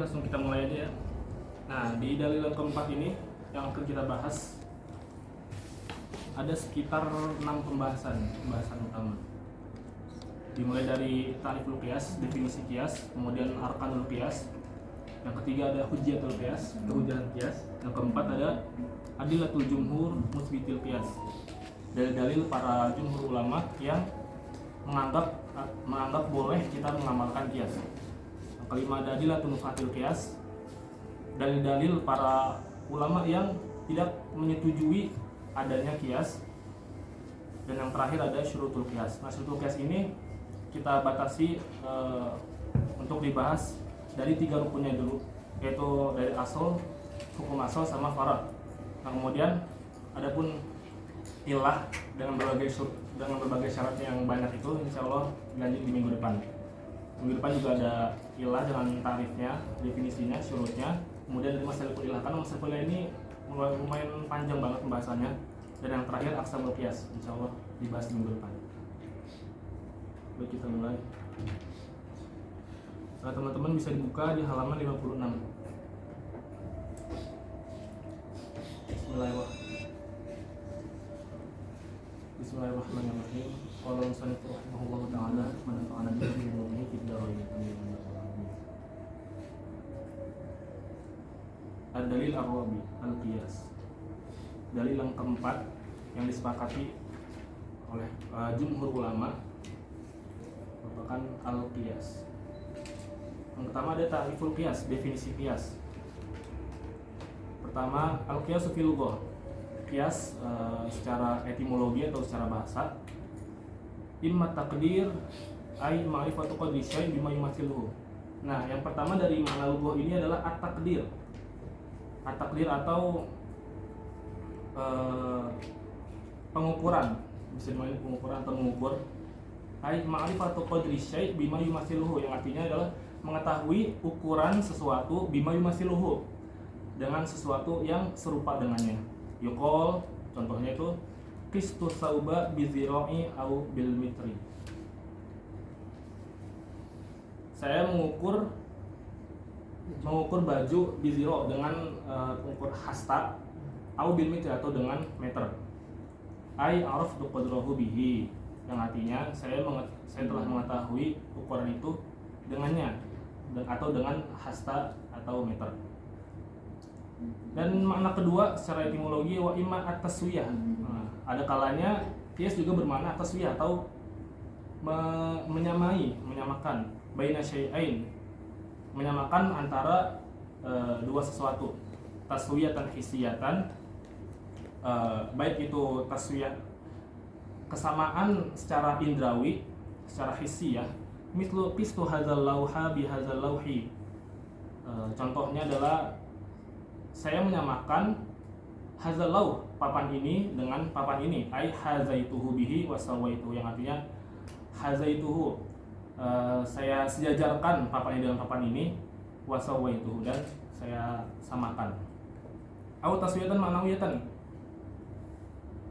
langsung kita mulai aja ya. Nah, di dalil yang keempat ini yang akan kita bahas ada sekitar 6 pembahasan utama. Dimulai dari ta'riful qiyas, definisi qiyas, kemudian arkanul qiyas. Yang ketiga ada hujjatul qiyas, kehujahan qiyas. Yang keempat ada adillatul jumhur musbitil qiyas. Dalil-dalil para jumhur ulama yang menganggap boleh kita mengamalkan qiyas. Yang kelima ada adillatul mufatil qiyas. Dalil-dalil para ulama yang tidak menyetujui adanya qiyas. Dan yang terakhir ada syurutul qiyas. Nah, syurutul qiyas ini kita batasi untuk dibahas dari 3 rukunnya dulu, yaitu dari asal, hukum asal sama farad. Nah, kemudian adapun ilah dengan berbagai syarat yang banyak itu insya Allah dilanjut di minggu depan. Minggu depan juga ada ilah dengan tarifnya, definisinya, syurutnya. Kemudian dari masalah ilah, karena masalah ilah ini lumayan panjang banget pembahasannya. Dan yang terakhir aqsamul qiyas, insya Allah dibahas di minggu depan. Baik, kita mulai. Nah, teman-teman bisa dibuka di halaman 56. Bismillahirrahmanirrahim. Qala musannif rahimahullahu ta'ala wa nafa'ana bihi wa bihi fid dharain. Ad-dalil ar-rabi al-qiyas. Dalil yang keempat yang disepakati oleh jumhur ulama merupakan al-qiyas. Yang pertama ada ta'riful qiyas, definisi qiyas. Pertama, al-qiyasu fil lughah. Qiyas secara etimologi atau secara bahasa, imma taqdir ay ma'rifatu qadri syai' bima yumathiluhu. Nah, yang pertama dari makna lughah ini adalah at-taqdir. At-taqdir atau pengukuran, bisa dimana pengukuran atau mengukur. Ay ma'rifatu qadri syai' bima yumathiluhu, yang artinya adalah mengetahui ukuran sesuatu bima yumathiluhu, dengan sesuatu yang serupa dengannya. Yuqol, contohnya itu qistu sauba bizira'i au bil mitri. Saya mengukur baju biziro dengan ukur hasta au bil mitri atau dengan meter. Ai araftu qadrahu bihi, yang artinya saya telah mengetahui ukuran itu dengannya atau dengan hasta atau meter. Dan makna kedua secara etimologi wa imma at-taswiyah. Nah, ada kalanya qiyas juga bermakna taswiyah atau menyamakan baina syai'ain, menyamakan antara dua sesuatu. Taswiyatan hissiyatan, baik itu taswiyah kesamaan secara indrawi, secara hissiyah, mislu qistu hadzal lauha bi hadzal lauhi. Contohnya adalah saya menyamakan hadzal lauh, papan ini dengan papan ini, ai hazaituhu bihi wa sawaituhu, yang artinya hazaituhu, saya sejajarkan papan ini dengan papan ini, wa sawaituhu, dan saya samakan. Au taswiyatan ma'nawiyatan,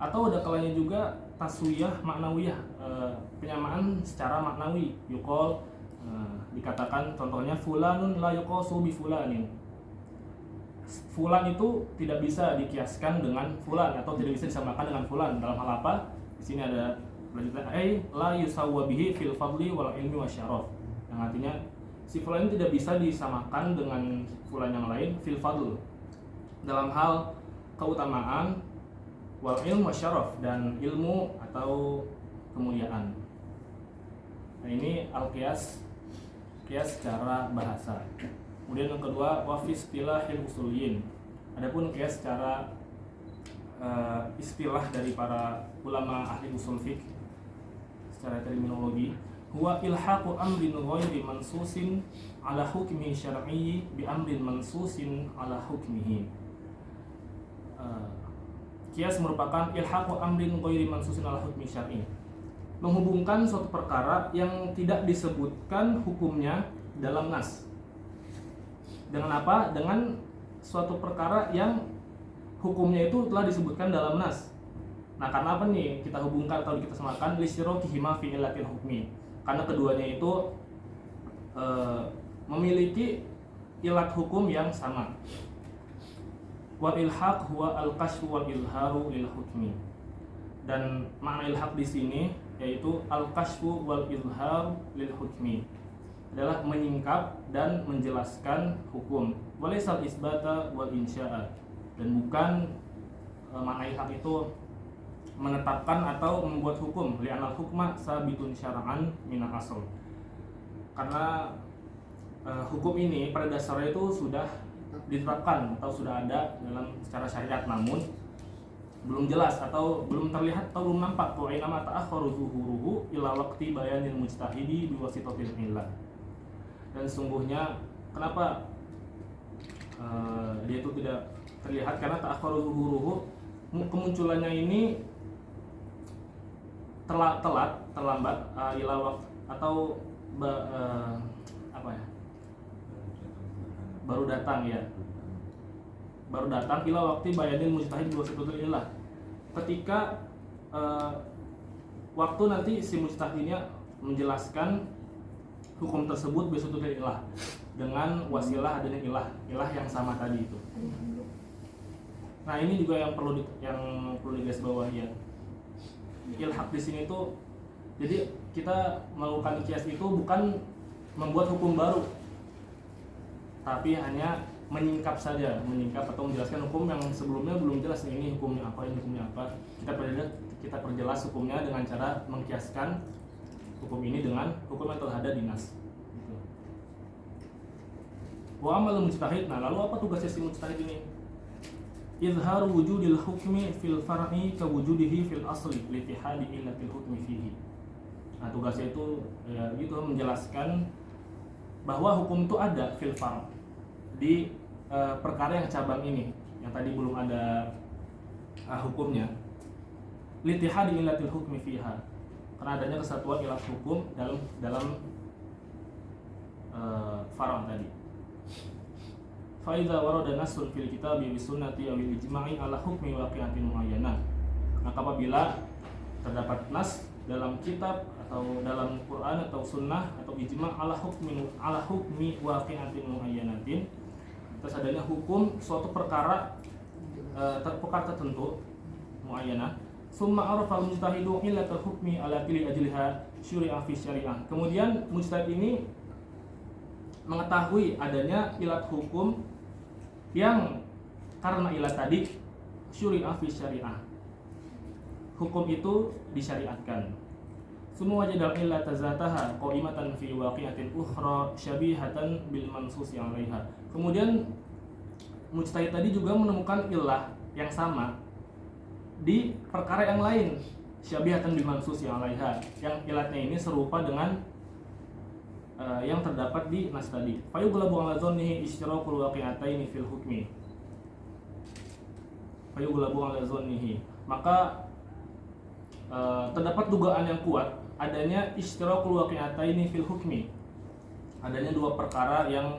atau ada kalanya juga taswiyah ma'nawiyah, penyamaan secara maknawi. Yuqol, dikatakan contohnya fulanun la yuqasu bi fulanin. Fulan itu tidak bisa dikiaskan dengan fulan atau tidak bisa disamakan dengan fulan. Dalam hal apa? Di sini ada lanjutan ai la yusawwa bihi fil fadli wal ilmi wasyaraf, yang artinya si fulan ini tidak bisa disamakan dengan fulan yang lain fil fadl, dalam hal keutamaan, wal ilmu wasyaraf, dan ilmu atau kemuliaan. Nah, ini al-qiyas, qiyas secara bahasa. Kemudian yang kedua, wa fi istilahil usuliyyin. Adapun qiyas secara istilah dari para ulama ahli usul fiqh, secara terminologi, huwa ilhaqu amrin ghairi mansusin ala hukmi syar'i bi amrin mansusin ala hukmihi. Qiyas merupakan ilhaqu amrin ghairi mansusin ala hukmi syar'i, menghubungkan suatu perkara yang tidak disebutkan hukumnya dalam nas. Dengan apa? Dengan suatu perkara yang hukumnya itu telah disebutkan dalam nas. Nah, karena apa nih kita hubungkan atau kita samakan lisyirokihima fi illatil hukmi? Karena keduanya itu memiliki ilat hukum yang sama. Wal ilhaq huwa al-kashfu wal ilharu lil hukmi. Dan makna ilhaq di sini yaitu al-kashfu wal ilharu lil hukmi, adalah menyingkap dan menjelaskan hukum. Walaysal isbata wal insya'a, dan bukan makna ilhaq itu menetapkan atau membuat hukum. Li'anal hukma sabitun syara'an minal asl. Karena hukum ini pada dasarnya itu sudah ditetapkan atau sudah ada dalam secara syariat, namun belum jelas atau belum terlihat atau belum nampak. Wa inama ta'akhkharu zuhuruhu ila waqti bayanil mujtahidi biwasitatil illah. Dan sungguhnya kenapa dia itu tidak terlihat, karena ta'akhkharu zuhuruhu, kemunculannya ini terlambat ila waqti atau baru datang ila waktu bayanil mujtahid biwasitatil illah, ketika waktu nanti si mujtahidnya menjelaskan hukum tersebut biwasitatil illah, dengan wasilah adanya ilah yang sama tadi itu. Nah, ini juga yang perlu digarisbawahi ya. Ilhaq di sini tuh, jadi kita melakukan qiyas itu bukan membuat hukum baru, tapi hanya menyingkap saja, atau menjelaskan hukum yang sebelumnya belum jelas. Ini hukumnya apa, ini hukumnya apa. Kita perjelas hukumnya dengan cara mengkiaskan hukum ini dengan hukum yang telah ada di nas. Gitu. Wa amal mujtahid. Nah, lalu apa tugasnya si mujtahid ini? Izharu wujudil hukmi fil far'i ka wujudihi fil asli li ittihadi illatil hukmi fihi. Nah, tugasnya itu ya gitu, menjelaskan bahwa hukum itu ada fil far' di perkara yang cabang ini, yang tadi belum ada hukumnya. Li ittihadi illatil hukmi fiha, karena adanya kesatuan ilat hukum dalam far' tadi. Fa idza warada nassun fil kitabi wa sunnati aw ijma'i ala hukmi waqi'atin muayyanah. Maka apabila terdapat nas dalam kitab atau dalam Quran atau sunnah atau ijma' ala hukmi waqi'atin muayyanatin, terus adanya hukum suatu perkara tertentu muayyanah, summa arafa al-mujtahidu illatal hukmi ala kulli ajliha syuri'a fi syari'ah. Kemudian mujtahid ini mengetahui adanya ilat hukum yang karena ilat tadi syuri'ah fi syari'ah, hukum itu disyariatkan. Semua wajadal illat zataha qa'imatan fi waqi'atin ukhra syabihatan bil mansusi 'alaiha. Kemudian mujtahid tadi juga menemukan illah yang sama di perkara yang lain, syabihatan bil mansusi 'alaiha, yang ilatnya ini serupa dengan yang terdapat di nas tadi. Fayughlabu 'ala dhannihi ishtirakul waqi'ataini fil hukmi. Fayughlabu 'ala dhannihi, maka terdapat dugaan yang kuat adanya ishtirakul waqi'ataini fil hukmi, adanya dua perkara yang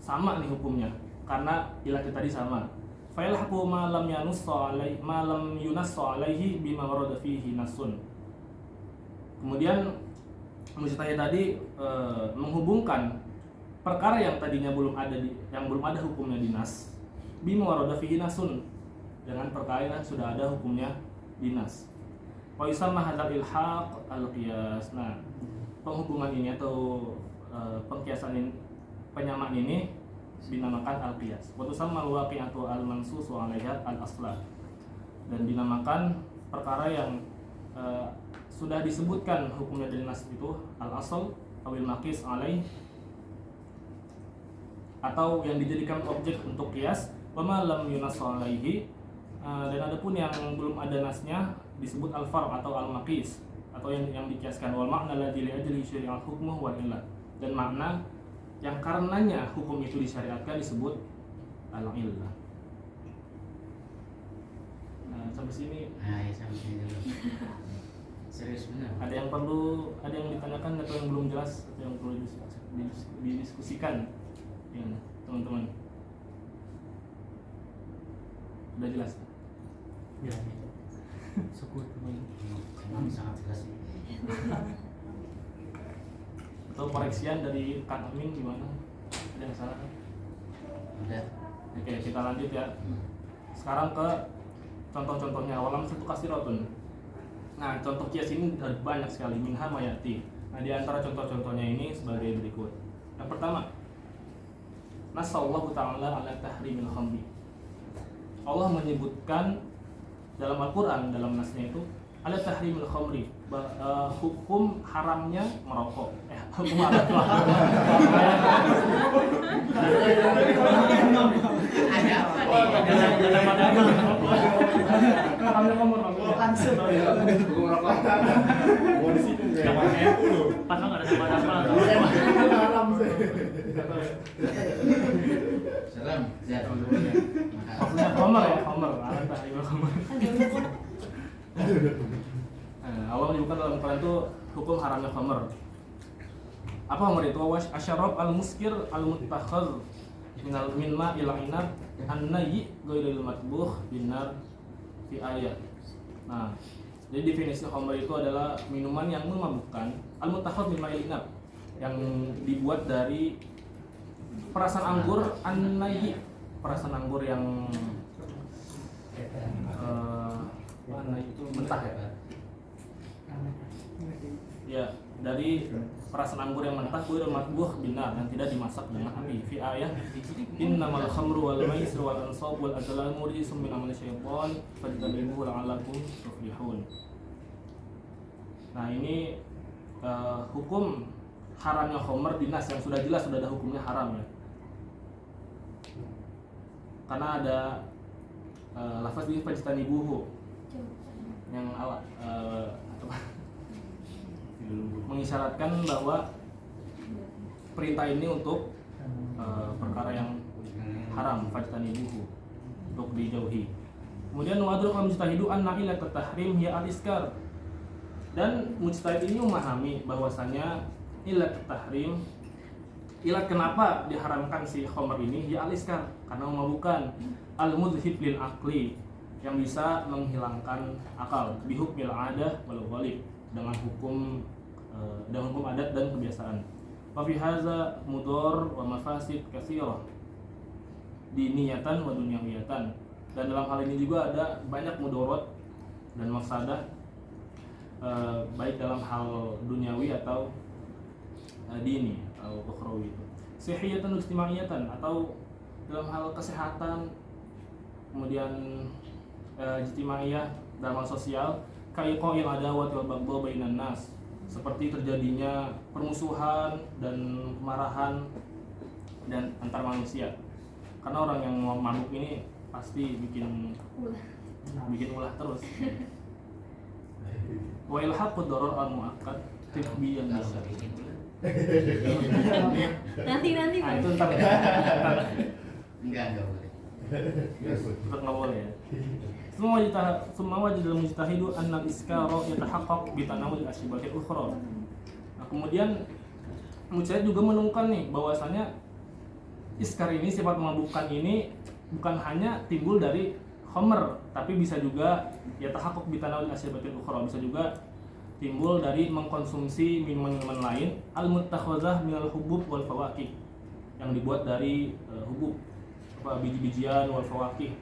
sama nih hukumnya karena ilatnya tadi sama. Fayalhaqu ma lam yunassa alaihi bima warada fihi nasun. Kemudian mujtahid tadi menghubungkan perkara yang tadinya belum ada hukumnya di nas, bima warada fihi nasun, dengan perkara yang sudah ada hukumnya di nas. Wa yusamma hadzal ilhaq al-qiyas. Nah, penghubungan ini atau pengkiasan ini, penyamaan ini dinamakan al-qiyas. Wa tusamma al-waqi'atu al-mansus wa 'alaiha al-asla. Dan dinamakan perkara yang sudah disebutkan hukumnya dari nas itu al-asl awil maqis 'alaih, atau yang dijadikan objek untuk qiyas. Wa ma lam yunass 'alaihi, dan adapun yang belum ada nasnya disebut al-far' atau al-maqis, atau yang dikiaskan. Wal makna alladzi li ajli syari'al hukmuh wal illah, dan makna yang karenanya hukum itu disyariatkan disebut al-illah. Nah, sampai sini. Nah, ya sampai sini dulu. Serius benar. Ada yang ditanyakan atau yang belum jelas atau yang perlu didiskusikan? Ya, teman-teman. Sudah jelas? Ya. Syukur teman. Sangat jelas. Atau koreksian dari Kang Amin gimana? Ada yang salah kan? Udah. Oke, kita lanjut ya. Sekarang ke contoh-contohnya. Walam satu kasiratun. Nah, contoh kias ini banyak sekali, minha mayati. Nah, di antara contoh-contohnya ini sebagai berikut. Yang pertama, nasallahu ta'ala ala tahrimil khamri. Allah menyebutkan dalam Al-Qur'an, dalam nasnya itu ala tahrimil khamri, hukum haramnya merokok. Hukum haramnya. Ada apa nih? Haramnya khamr. Langsung. Hukum rokok. Mau di situ enggak? Pasang ada apa-apa. Haram sih. Salam. Sehat. Maksudnya khamr ya, khamr. Ala tahrimil khamr. Allah menyebutkan dalam Al-Quran itu hukum haramnya khamr. Apa khamr itu? Asyarab al-muskir al-muttakhadh min ma'il inab an-nayyi ghairil matbuh binar fi ayat. Nah, jadi definisi khamr itu adalah minuman yang memabukkan, al-muttakhadh min ma'il inab, yang dibuat dari perasan anggur, an-nayyi, perasan anggur yang mana itu mentah ya? Ya, dari perasan anggur yang mentah, kuil matbuh binar, yang tidak dimasak dengan api. Fi ayat innamal khamru wal maisir wal ansab wal azlamu rijsun min amali syaitan fajtanibuhu la'allakum tuflihun. Nah, ini hukum haramnya khamr di nas yang sudah jelas, sudah ada hukumnya haram ya. Karena ada lafaz di fajtanibuhu yang mengisyaratkan bahwa perintah ini untuk perkara yang haram, fajtanibuhu, untuk dijauhi. Kemudian wadruk al-mujtahidu anna ila tahrim hiya al-iskar. Dan mujtahid ini memahami bahwasanya ilat tahrim, ilat kenapa diharamkan si khamr ini hiya al-iskar, karena memabukkan, al-mudhib lil aqli, yang bisa menghilangkan akal, bihukmil adah wal ghalib, dengan hukum adat dan kebiasaan. Wa fi hadza mudhar wa mafasid katsirah diniyatan wa dunyawiyatan. Dan dalam hal ini juga ada banyak mudarat dan mafsadah, baik dalam hal duniawi atau dini atau ukhrawi itu. Sihhiyatan wa ijtimaiyatan, atau dalam hal kesehatan, kemudian ijtimaiyah dalam hal sosial, kaiqail adawat wal baghdha bainan nas, seperti terjadinya permusuhan dan kemarahan dan antar manusia. Karena orang yang mabuk ini pasti bikin ulah terus. Wa ilhaqud darar al muakkad tibbiyan bisa. Nanti Ah, itu ntar ya. Enggak boleh. Tetap nggak boleh ya. Semua wajib dalam mujtahidu anna iskara yatahaqqaq bi tanawul asyibatil ukhra. Nah, kemudian mujtahid juga menemukan nih bahwasanya iskar ini, sifat memabukkan ini bukan hanya timbul dari khamr, tapi bisa juga yatahaqqaq bi tanawul asyibatil ukhra, bisa juga timbul dari mengkonsumsi minuman-minuman lain al-muttakhazah minal hubub wal fawakih, yang dibuat dari hubub, biji-bijian, wal fawakih,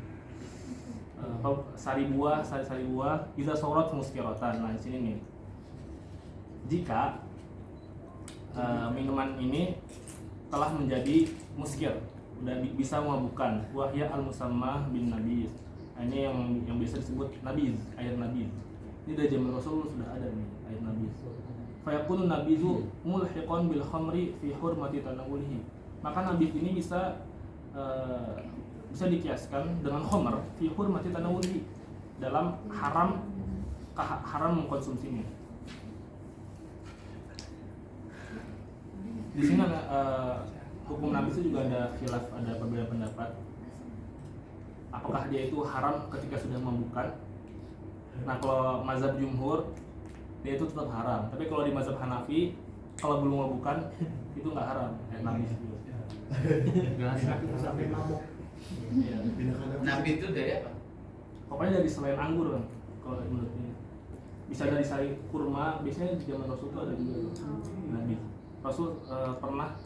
sari buah, iza sorot muskiratan. Nah, di sini nih, jika minuman ini telah menjadi muskir, udah bisa memabukkan, wahya al musammah bin nabiz. Nah, ini yang biasa disebut nabiz, air nabiz. Ini dari zaman Rasul sudah ada nih air nabiz. Fayakunu nabizu mulhiqan bil khamri fi hurmati tanawulihi. Maka nabiz ini bisa dikiaskan dengan khamr fi hurmati tanawulihi, dalam haram mengkonsumsinya. Di sini hukum nabiz itu juga ada khilaf, ada perbedaan pendapat. Apakah dia itu haram ketika sudah memabukkan? Nah, kalau mazhab jumhur dia itu tetap haram. Tapi kalau di mazhab Hanafi, kalau belum memabukkan itu nggak haram. Nabiz itu. Sampai mabuk. Iya. Nabi itu dari apa? Pokoknya dari selain anggur kan, kalau menurut ini. Bisa dari sari kurma, biasanya di zaman Rasul itu ada juga Nabi. Rasul pernah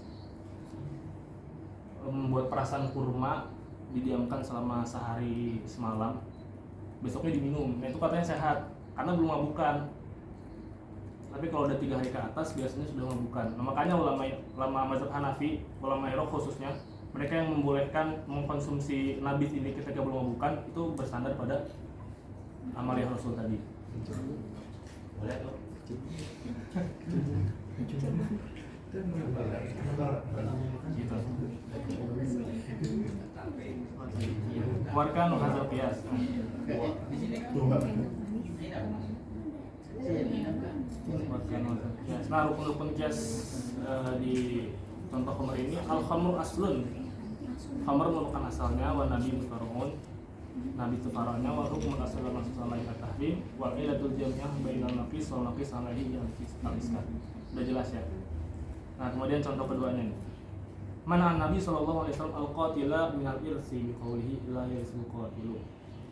membuat perasan kurma didiamkan selama sehari semalam, besoknya diminum. Nah itu katanya sehat karena belum mabukan. Tapi kalau udah 3 hari ke atas biasanya sudah mabukan. Nah, makanya ulama mazhab Hanafi, ulama Iraq khususnya, mereka yang membolehkan mengkonsumsi nabis ini ketika belum mabukan itu bersandar pada amaliyah Rasul tadi. Boleh tuh. Gitu. Warkan hazal qiyas. Nah, rukun-rukun qiyas di contoh khamr ini al-khamru aslun. Khamr merupakan asalnya, wa nabi mufarrun. Nabi itu faranya wa hukmun asal masuk lain at-tahrim wa ilatul jami'ah bainal naqis wal naqis alaihi al-iskat. Sudah jelas ya. Nah, kemudian contoh keduanya nih. Mana Nabi sallallahu alaihi wasallam al-qatila minal irsi bi qoulihi la yasbu qatilu.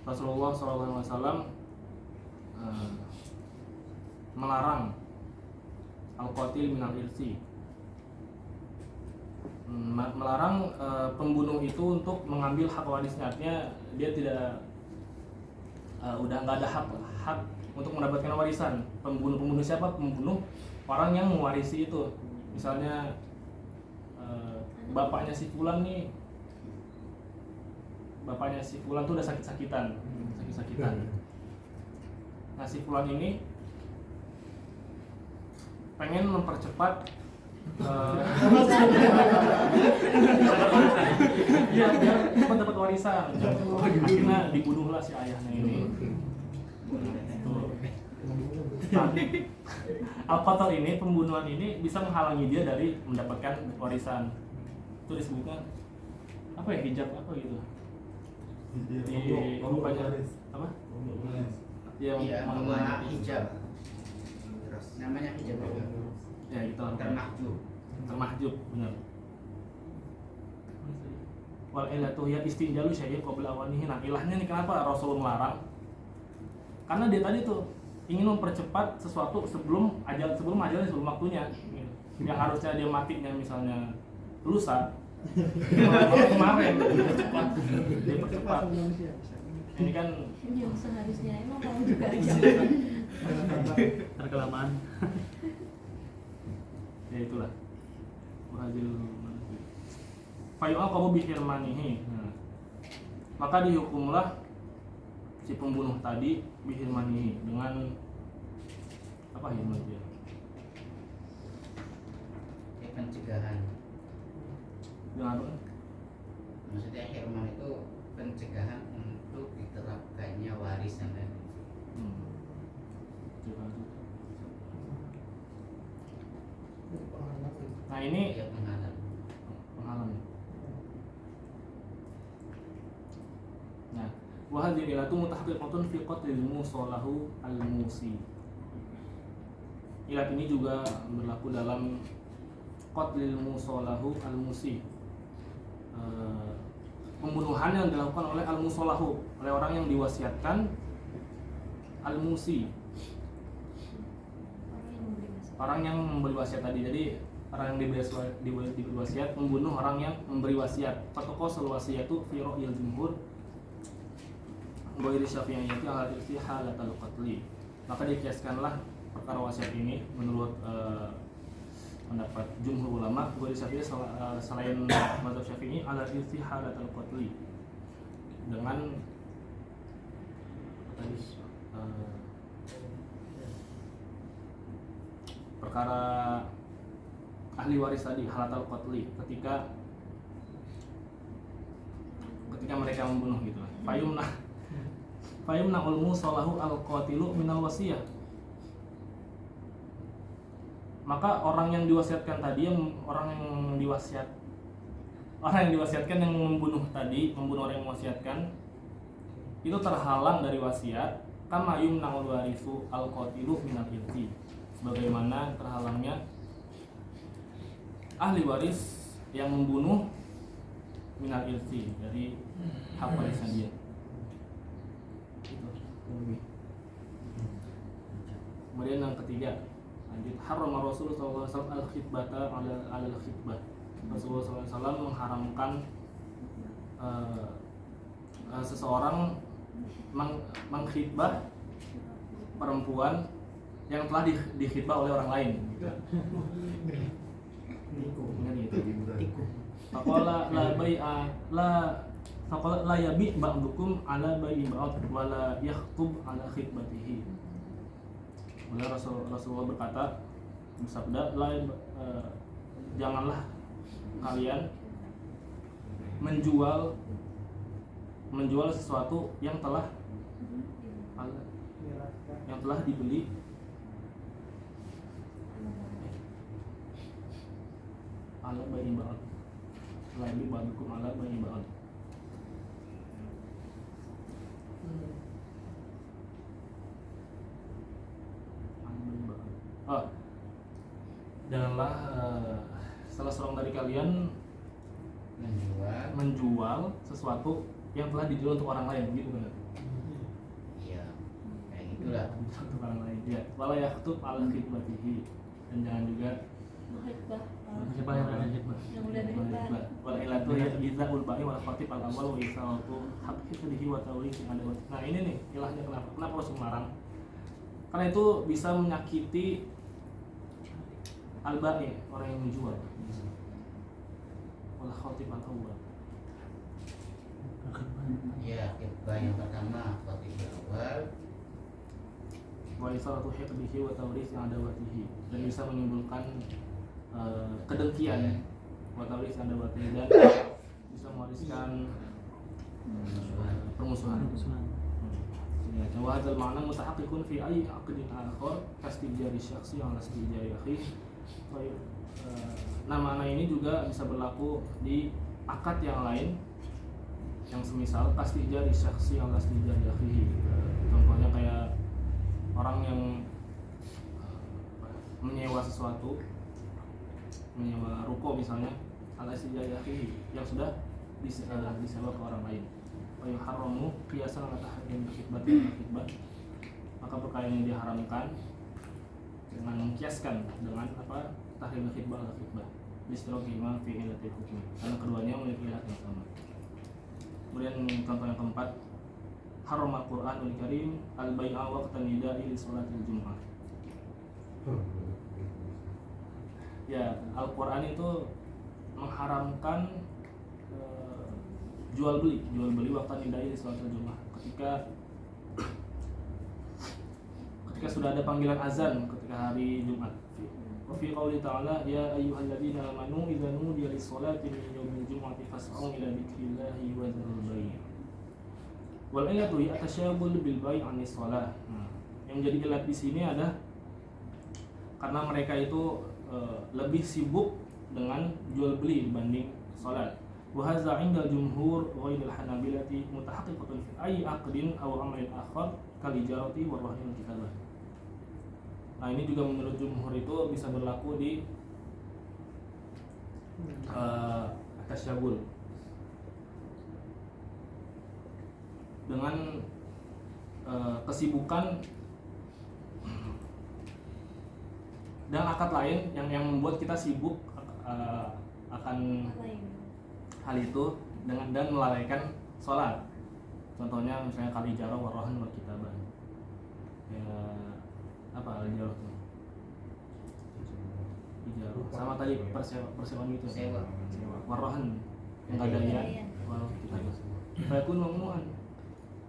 Rasulullah sallallahu alaihi wasallam melarang al-qatil minal irsi. Melarang pembunuh itu untuk mengambil hak warisnya. Artinya dia tidak udah nggak ada hak untuk mendapatkan warisan. Pembunuh siapa? Pembunuh orang yang mewarisi itu. Misalnya bapaknya si fulan nih, bapaknya si fulan tuh udah sakit-sakitan. Nah si fulan ini pengen mempercepat ya biar cepat dapat warisan. Akhirnya dibunuhlah si ayahnya ini. Nah, al-qatal ini, pembunuhan ini bisa menghalangi dia dari mendapatkan warisan. Itu disebutkan apa ya, hijab apa gitu di rupanya apa ya, namanya hijab. Namanya hijab ya gitu, termahjub benar. Wal ilatu ya istinjalu syai' qabla awanihi. Nah ilahnya nih kenapa Rasul melarang? Karena dia tadi tuh ingin mempercepat sesuatu sebelum ajalnya, sebelum waktunya. Yang harusnya dia matinya misalnya lusa, kemarin dia percepat. Ini kan yang seharusnya emang kamu juga aja. Terkelamaan. Ya itulah berhasil fayu'al qabu bihirmanihi. Maka dihukumlah si pembunuh tadi bihirmanihi dengan apa hirman dia? Pencegahan. Dengan apa? Maksudnya hirman itu pencegahan untuk diterapkannya warisan tadi. Nah ini Ya penghalang. Nah, wa hadhihi ilatu mutahaqqiqatun fi qatlil musalahu al-musi. Ilat ini juga berlaku dalam qatlil musalahu al-musi. Pembunuhan yang dilakukan oleh al-musalahu, oleh orang yang diwasiatkan al-musi. Orang yang memberi wasiat tadi. Jadi orang yang diberi wasiat membunuh orang yang memberi wasiat. Fataqasul wasiyatu fi ra'yil jumhur ghairi syafi'iyyati ala halatal qatli. Maka dikiaskanlah perkara wasiat ini menurut pendapat jumhur ulama ghairi syafi'i selain mazhab Syafi'i ala halatal qatli dengan tadi perkara ahli waris tadi halatal qatli ketika mereka membunuh gitu. Fayumna ulmu salahu al-qatilu minal wasiyah. Maka orang yang diwasiatkan tadi, orang yang diwasiatkan yang membunuh tadi, membunuh orang yang mewasiatkan itu terhalang dari wasiat kama yumna'ul warisu al-qatilu minal irthi. Sebagaimana terhalangnya ahli waris yang membunuh minal irthi dari hak warisnya dia. Kemudian yang ketiga, lanjut haram Rasulullah SAW al-khitbata ala al-khitbah. Rasulullah SAW mengharamkan seseorang mengkhitbah perempuan yang telah dikhitbah oleh orang lain gitu. Ingat gitu. Faqala la bai'a la yabi' ba'dukum ala bai'i ba'd wa la yakhtub ala khitbatihi. Kemudian Rasulullah berkata, bersabda, janganlah kalian menjual sesuatu yang telah dibeli ala bai'i ba'd. La yabi' ba'dukum ala bai'i ba'd. Janganlah salah seorang dari kalian menjual sesuatu yang telah dijual untuk orang lain, gitu kan? Iya, kayak gitulah. Untuk orang lain, ya. Wala yakhtub ala khitbatihi, dan jangan juga Khitbah yang udah berkhitbah. wal ilatu ya izaul ba'i wal khatib al awal wa isawatu haqqi wa tawrisi ada. Nah, ini nih ilahnya kenapa Rasul melarang? Karena itu bisa menyakiti al-ba'i, orang yang menjual. Wal khatib al awal. Iya, khitbah yang pertama khatib awal. Wa isawatu haqqi wa tawrisi adawatihi, dan bisa menimbulkan kedengkian wa tawrisi adawatihi, dan bisa mewariskan permusuhan. Ya, wa hadzal ma'na mutahaqqiqun fi ayyi aqdin akhar kastijari syakhsi ala istijari akhi. Nah, makna ini juga bisa berlaku di akad yang lain yang semisal kastijari syakhsi ala istijari akhi. Contohnya kayak orang yang menyewa sesuatu, menyewa ruko misalnya, ala istijari akhi, yang sudah disewa ke orang lain. Wa yuharramu qiyasan ala tahrim khitbah khitbah. Maka perkara yang diharamkan dengan mengkiaskan dengan apa? Tahrim khitbah ala khitbah. Bistirokima fi ilatil hukmi. Karena keduanya memiliki ilat yang sama. Kemudian contoh yang keempat, haram al-Qur'anul Karim al-bai'a waqtan nida'i li sholatil Jum'ah. Ya, Al-Qur'an itu mengharamkan jual beli waktu nida'i di sholatil Jum'ah. Ketika sudah ada panggilan azan ketika hari Jumat. Wa fi qouli ta'ala ya ayyuhalladzina amanu idza nudiya lis-sholati min yaumil jum'ati fas'au ila dzikrillahi wa dzarul bai'. Wal ayatu atasyabul bil bai' anis shalah. Yang menjadi ilat di sini ada karena mereka itu lebih sibuk dengan jual beli dibanding salat. Wa hadza 'inda jumhur ghairil hanabilati mutahaqqiqatun fi ayyi aqdin aw amalin akhar kal ijarati wa rahim kitabah. Nah, ini juga menurut jumhur itu bisa berlaku di tasyabul dengan kesibukan dan akad lain yang membuat kita sibuk akan hal itu dan melalaikan sholat. Contohnya misalnya kali ijarah warohan wal kitabah. Ya, apa ijarah itu? Ijarah sama tadi persewaan gitu. Sewa. Warohan penggadaian wal kitabah. Fakun mamnu'an.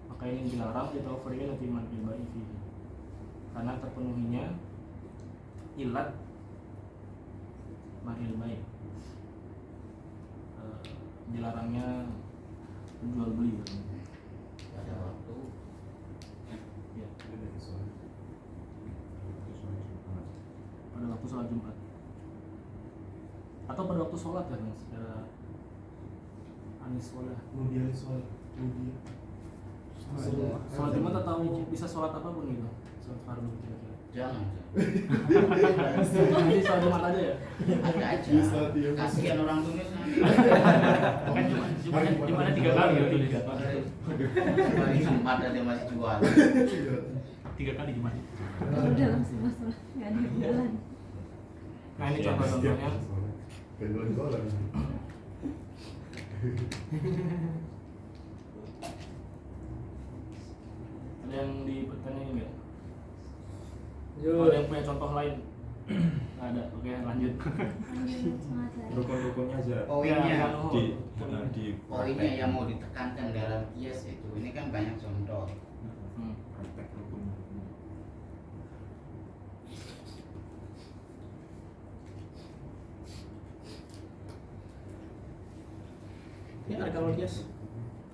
Maka ini dilarang ditawfirkan nanti manfil ba'i fihi. Karena terpenuhinya ilat manfil ba'i. Dilarangnya jual beli Pada waktu ya. Pada waktu sholat Jumat atau pada waktu sholat ya, secara anis sholat. Sholat Jumat atau bisa sholat apapun gitu, sholat fardu kira-kira. jangan. Jadi sholat Jumat aja ya. Ada aja. Bisa, dia. Kasihan orang tulis nanti. Kan cuma 3 kali gitu dia. Hari Jumat ada masih jual. 3 kali Jumat. Udah langsung masuk, nggak ada jalan. Nah, ini contoh-contohnya. Ada yang dipertanyain nggak? Yuk. Kalau ada yang punya contoh lain? Nggak ada. Oke, lanjut. Lanjut semangat saya. Rukun-rukunnya aja. Poinnya, Ya, Di poinnya yang mau ditekankan dalam kias itu, ini kan banyak contoh. Hmm. praktek rukun. Ini ada kalau kias.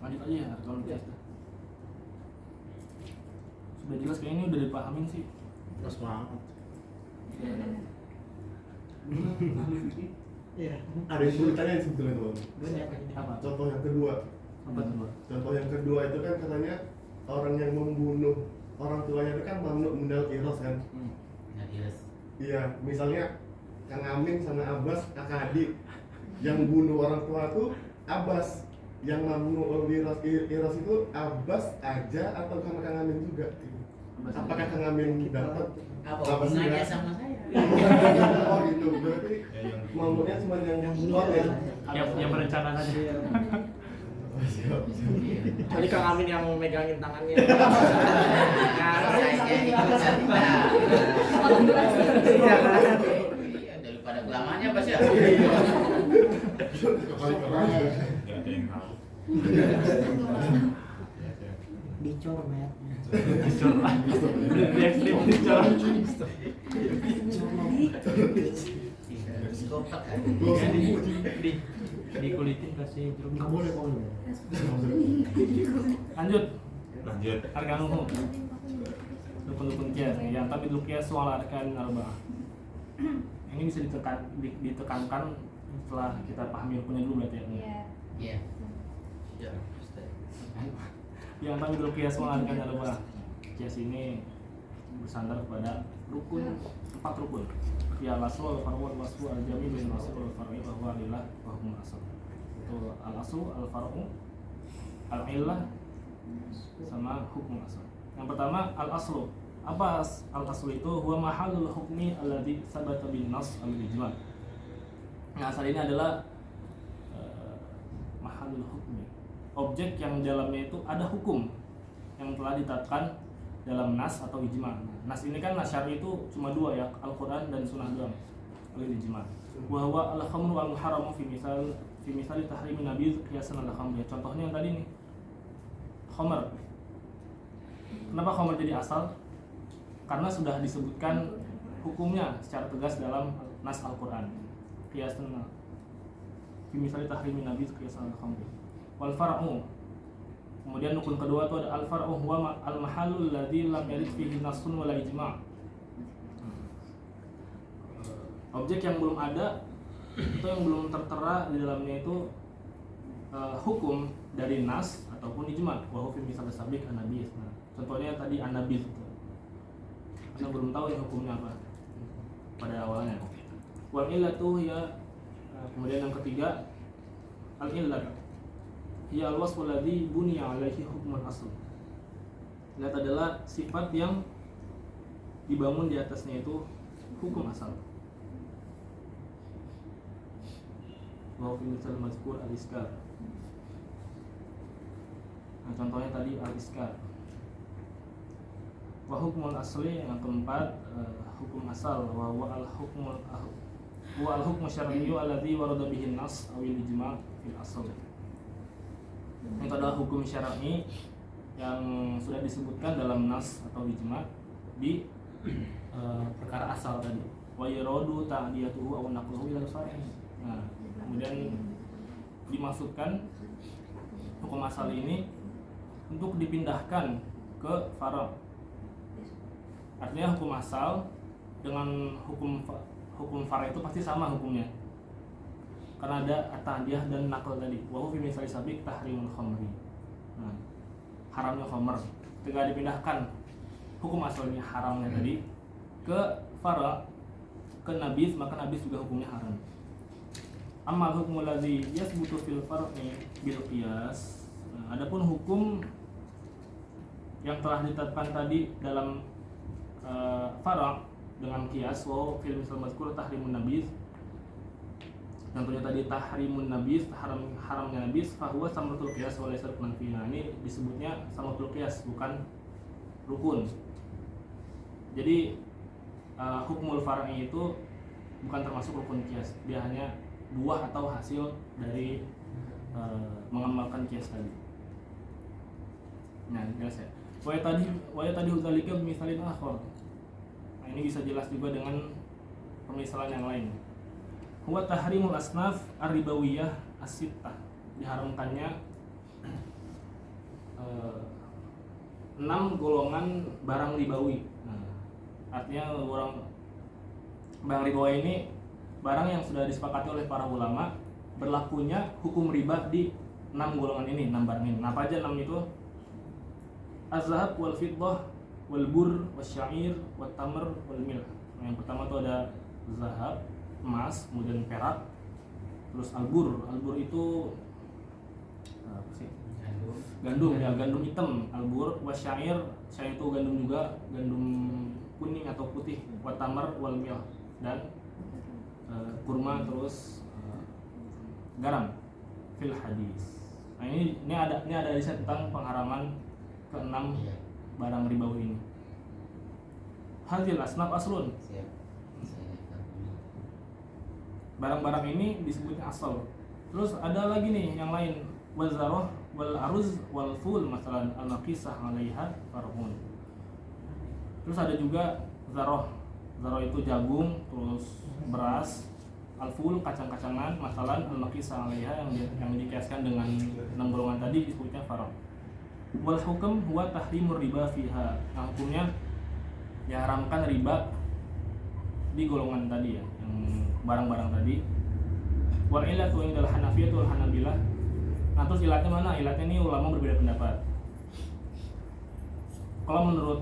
Lanjut aja ya, kalau kias. Sudah jelas kayaknya ini udah dipahamin sih. Terus banget. Iya. Ada yang perlu ditanyain sebetulnya tuh. Apa? Contoh yang kedua. Apa tuh? Bang? Contoh yang kedua itu kan katanya orang yang membunuh orang tuanya itu kan mamnu minal iras kan. Nah, kias. Iya, misalnya Kang Amin sama Abbas kakak adik yang bunuh orang tua tuh Abbas, yang mamnu iras itu Abbas aja atau karena Kang Amin juga? Apakah Kang Amin dapat? Apa Apa sih, hubungannya ya? sama saya? Oh gitu, berarti mamnunya cuma yang bunuh ya? Yang berencana aja. Oh, siap. Iya. Jadi Kang Amin yang megangin tangannya. Saya ikut serta. Iya kan? Iya, daripada kelamannya apa sih? Kepala-kepala. Dicor, Met. Dicor. Lebih ekstrim dicor. Psikopat kan? Dikulitin kasih jeruk. Nggak boleh kalau Lanjut. lanjut. Arkanuhu. Rukun-rukun kias. Yang tapi dulu kias soal arkan arba'ah. Ini bisa ditekankan setelah kita pahami rukunnya dulu berarti ya. Iya. Iya. Yang tapi dulu kias soal arkan arba'ah. Kias ini bersandar kepada rukun, 4 rukun. Ya al-aslu al-far'u wal-wasfu al-jami' bin al-aslu wal-far'i wa huwa lillah wa hukum asal. Itu al-aslu al-far'u al-illah sama hukum asal. Yang pertama al-aslu. Apa al-aslu itu? Huwa mahallul hukmi alladhi sabata bin nas al-ijma'. Nah, asal ini adalah mahallul hukmi. Objek yang dalamnya itu ada hukum yang telah ditetapkan dalam nas atau ijma. Nas ini kan nas syar'i itu cuma 2 ya, Al-Qur'an dan Sunnah doang. Oleh ijma. Wa huwa al-khamru al-haramu fi misal tahrimin nabiz qiyasan al-khamr. Contohnya yang tadi nih. Khamr. Kenapa khamr jadi asal? Karena sudah disebutkan hukumnya secara tegas dalam nas Al-Qur'an. Qiyasan fi misal tahrimin nabiz qiyasan al-khamr. Wal far'u. Kemudian rukun kedua itu ada al-far'u huwa al-mahallul ladzi lam yarid fihi nasun wala ijma'. Objek yang belum ada itu yang belum tertera di dalamnya itu hukum dari nas ataupun ijma'. Wa huwa fi misal sabiq an-nabiy. Nah, contohnya tadi an-nabiy itu. Anda belum tahu ya hukumnya apa pada awalnya. Wal illatu ya kemudian yang ketiga al-illat. Ya al-wasfu alladhi buniya alaihi hukmul asl. Illat adalah sifat yang dibangun di atasnya itu hukum asal. Wa fi misal mazkur al-iskar. Nah, contohnya tadi al-iskar. Wa hukmul asli yang keempat hukum asal wa huwa al-hukmu syar'iyyu alladhi warada bihi an-nas aw al-ijma' fil asl. Itu adalah hukum syar'i yang sudah disebutkan dalam nas atau ijma' di perkara asal tadi. Wa yaradu ta'diyatuhu aw naqluhu ila al-far'i. Nah, kemudian dimasukkan hukum asal ini untuk dipindahkan ke far'. Artinya hukum asal dengan hukum far' itu pasti sama hukumnya. Karena ada at-ta'diyah dan naql tadi. Wa huwa fi misali sabiq tahrimul khamri. Nah, haramnya khamr. Ketika dipindahkan hukum asalnya haramnya tadi ke far', ke nabis, maka nabis juga hukumnya haram. Amal hukmul ladzi yasbutu fil far'i bil qiyas. Nah, adapun hukum yang telah ditetapkan tadi dalam far' dengan qiyas, wa fil misal mazkur tahrimun nabis. Contohnya tadi tahrimun nabis, haramnya nabis, fahuwa samratul qiyas wa laysa rukunan fihi. Nah, ini disebutnya samratul qiyas, bukan rukun. Jadi hukmul far'i itu bukan termasuk rukun qiyas. Dia hanya buah atau hasil dari mengamalkan qiyas tadi. Nah, jelas ya. Wa tadi udzalika misalin akhar. Nah, ini bisa jelas juga dengan pemisalan yang lain. Huwa tahrimul asnaf ar-ribawiyah as-sittah. Diharamkannya 6 golongan barang ribawi. Nah, artinya barang ribawi ini barang yang sudah disepakati oleh para ulama berlakunya hukum riba di 6 golongan ini, 6 barang ini. Nah, apa aja 6 itu? Az-zahab wal fiddah wal bur wasya'ir wat tamr wal milh. Nah, yang pertama itu ada zahab, emas, kemudian perak, terus albur itu apa sih? Gandum ya, gandum hitam, albur, wasyair, syair itu gandum juga, gandum kuning atau putih, watamar, wal milh, dan kurma, terus garam fil hadis. Nah, ini ada hadis tentang pengharaman ke-6 barang ribawi ini. Hadil asnaf aslun. Barang-barang ini disebutnya asal. Terus ada lagi nih yang lain, wazarah wal aruz wal ful masalan al-naqisah 'alaiha farhun. Terus ada juga zarah. Zarah itu jagung, terus beras, al-ful kacang-kacangan, masalan al-naqisah 'alaiha yang dikiaskan dengan 6 golongan tadi disebutnya farah. Wal hukum huwa tahrimur riba fiha. Nah, hukumnya diharamkan riba di golongan tadi ya, yang barang-barang tadi. Wal ilatu indal Hanafiyah wal Hanabilah. Nah, terus ilatnya mana? Ilatnya ini ulama berbeda pendapat. Kalau menurut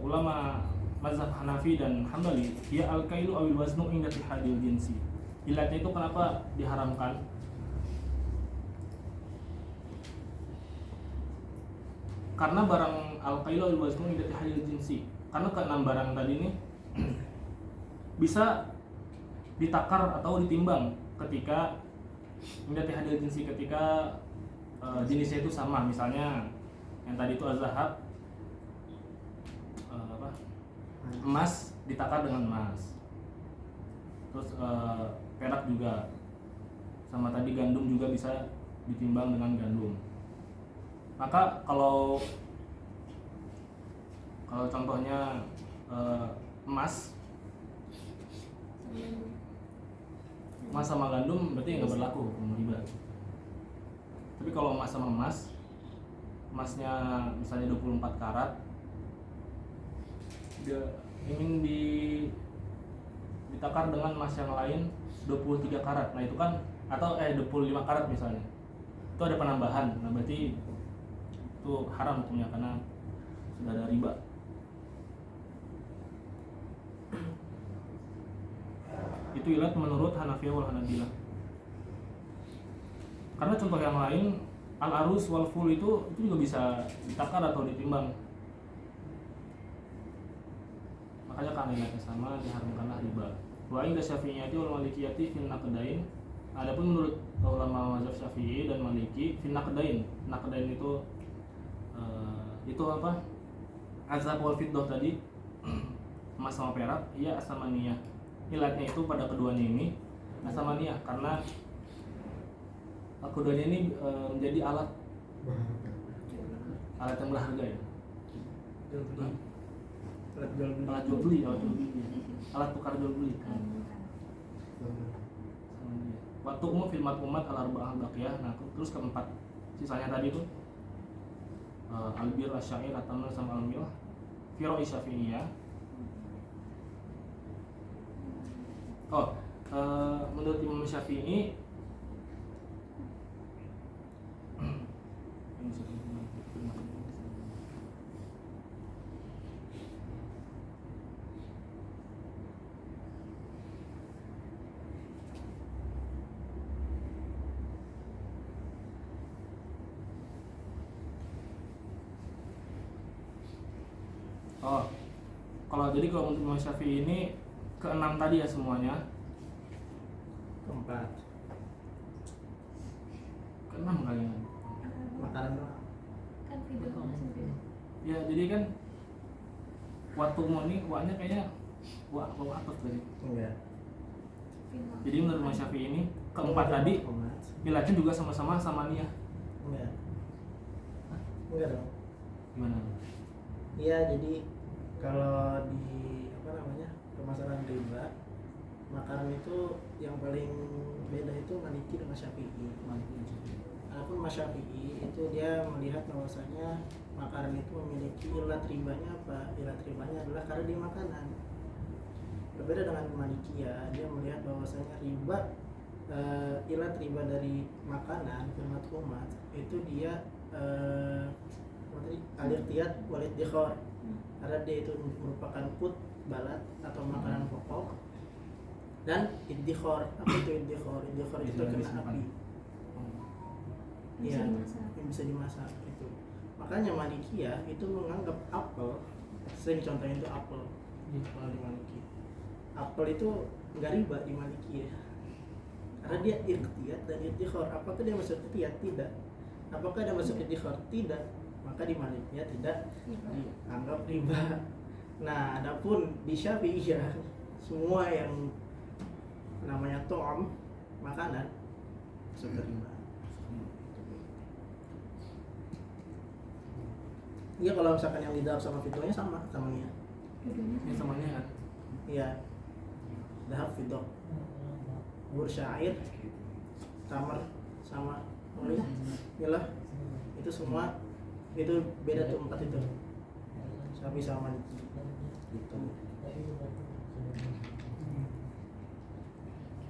ulama mazhab Hanafi dan Hambali, ya al-kailu awil waznu inda tihadil jinsi. Ilatnya itu kenapa diharamkan? Karena barang al-kailu awil waznu inda tihadil jinsi. Karena ke-6 barang tadi ini bisa ditakar atau ditimbang ketika mendati hadil jinsi, ketika jenisnya itu sama. Misalnya yang tadi itu az-zahab, emas ditakar dengan emas, terus perak juga, sama tadi gandum juga bisa ditimbang dengan gandum. Maka kalau contohnya emas sama gandum berarti nggak berlaku hukum riba. Tapi kalau emas sama emas, emasnya misalnya 24 karat, dia ingin ditakar dengan emas yang lain 23 karat. Nah, itu kan, atau 25 karat misalnya. Itu ada penambahan. Nah, berarti itu haram hukumnya karena sudah ada riba. Itu ilat menurut Hanafiyah wal Hanabilah. Karena contoh yang lain, al-arus wal ful itu juga bisa ditakar atau ditimbang. Makanya karena ilatnya sama, diharamkanlah riba. Wa inda Syafi'iyati wal Malikiyati fil naqdain. Adapun menurut ulama mazhab Syafi'i dan Maliki fil naqdain. Naqdain itu apa? Azhab wal fiddah tadi, emas sama perak, iya asamaniyah. Ilatnya itu pada keduanya ini asamaniyah, karena keduanya ini menjadi alat yang berharga ya. Alat jual beli, alat tukar jual beli. Waktu umum filmat umat al-arba'ah baqiyah. Nah, terus keempat sisanya tadi itu albir, asyair, atamr sama al-milh, firoi syafi'iyah. Menurut Imam Syafi'i kalau menurut Imam Syafi'i ini ke-6 tadi ya semuanya. jadi kan waktu mau nih kuahnya kayaknya kuah atas tadi. Enggak. Jadi menurut Imam Syafi'i ini keempat tadi ilatnya juga sama-sama samania. Enggak. Enggak dong. Gimana? Iya, jadi kalau di apa namanya permasalahan riba, makanan itu yang paling beda itu Maliki dengan Syafi'i. Adapun Mas Syafi'i itu dia melihat bahwasanya makanan itu memiliki ilat ribanya apa? Ilat ribanya adalah karena di makanan. Berbeda dengan Maliki ya, dia melihat bahwasanya riba ilat riba dari makanan firman umat itu dia al-iqtiyat wal-iddikhar. Karena dia itu merupakan kut balat atau makanan pokok dan iddikhar. Apa itu iddikhar? Iddikhar itu kena api. Bisa Iya, dimasak. yang bisa dimasak itu. Makanya Malikiyah itu menganggap apel, sering contohnya itu apel. Kalau di Maliki, apel itu nggak riba di Malikiyah. Karena dia iqtiyat dan iddikhar. Apakah dia masuk iqtiyat? Tidak. Apakah dia masuk iddikhar? Tidak. Maka di Malikiyah tidak dianggap riba. Nah, adapun di Syafi'iyah semua yang namanya to'am makanan masuk ke riba. Iya, kalau misalkan yang lidahab sama fitohnya sama nia. Dua-duanya Ini sama. samanya kan? Iya, dahab fitoh, bur syair, tamar sama oli, milah, itu semua itu beda tuh empat itu. Sapi sama Maliki. Gitu.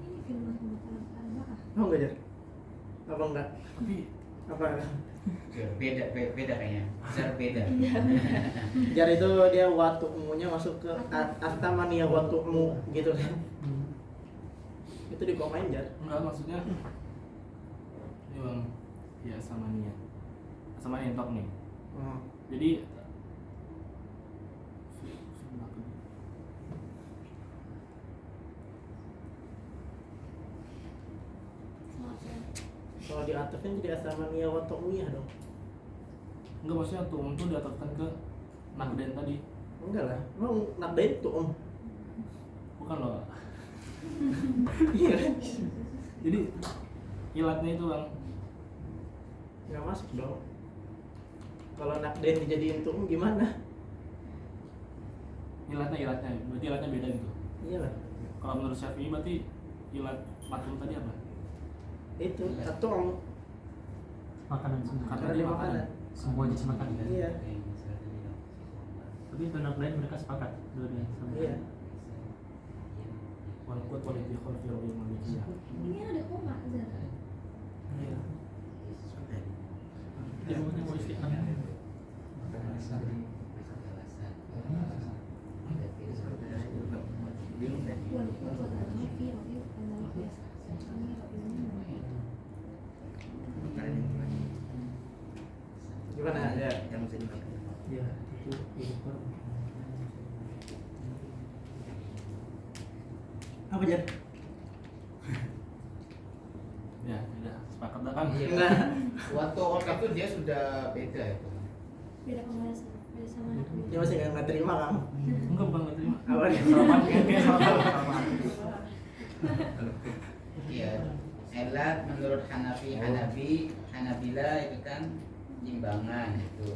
Ini film Al-Baqarah. Oh enggak Jar? Apa enggak? Tapi Apa? Beda kayaknya. Besar beda. Jar itu dia watu'munya masuk ke astamania watu'mu gitu kan. Itu di komen Jar. enggak maksudnya ini bang, ya samania. Samania tok nih. Jadi Selamat siang. Kalau di atafnya jadi astamania watu'miyah dong. enggak maksudnya tuh itu diataskan ke nakden tadi. Enggak lah, emang nakdain tu'um. Bukan loh. Iya kan? Jadi ilatnya itu bang. Nggak masuk dong. Kalau nakdain dijadiin tu'um gimana? Ilatnya berarti ilatnya beda gitu. Iya lah. Kalau menurut Syafi'i berarti ilat matum tadi apa? Itu tu'um Makanan semua. Karena karena dia dia makanan. makanan. Semua jenis makanan. Iya. Tapi untuk anak lain mereka sepakat dua-duanya sama. Iya. Wal qut wal iddikhar fi ra'yi Malikiyah. Ini ada koma, Zara. Iya. Dia maunya mau istiqam. Wal qur'anu fi ra'yi Malikiyah. Kami ra'yunya Gimana ya? Yang bisa dipakai. Ya, itu idkhar. Apa Jar? Ya, tidak sepakat dah kan? Iya. Enggak. Waktu waktu itu dia sudah beda itu. beda pembahasan, beda sama anak muda. Dia masih nggak terima kamu. Enggak, bukan nggak terima. Apa nih? Salaman, kayak salaman. Iya. Elat menurut Hanabila itu kan timbangan itu.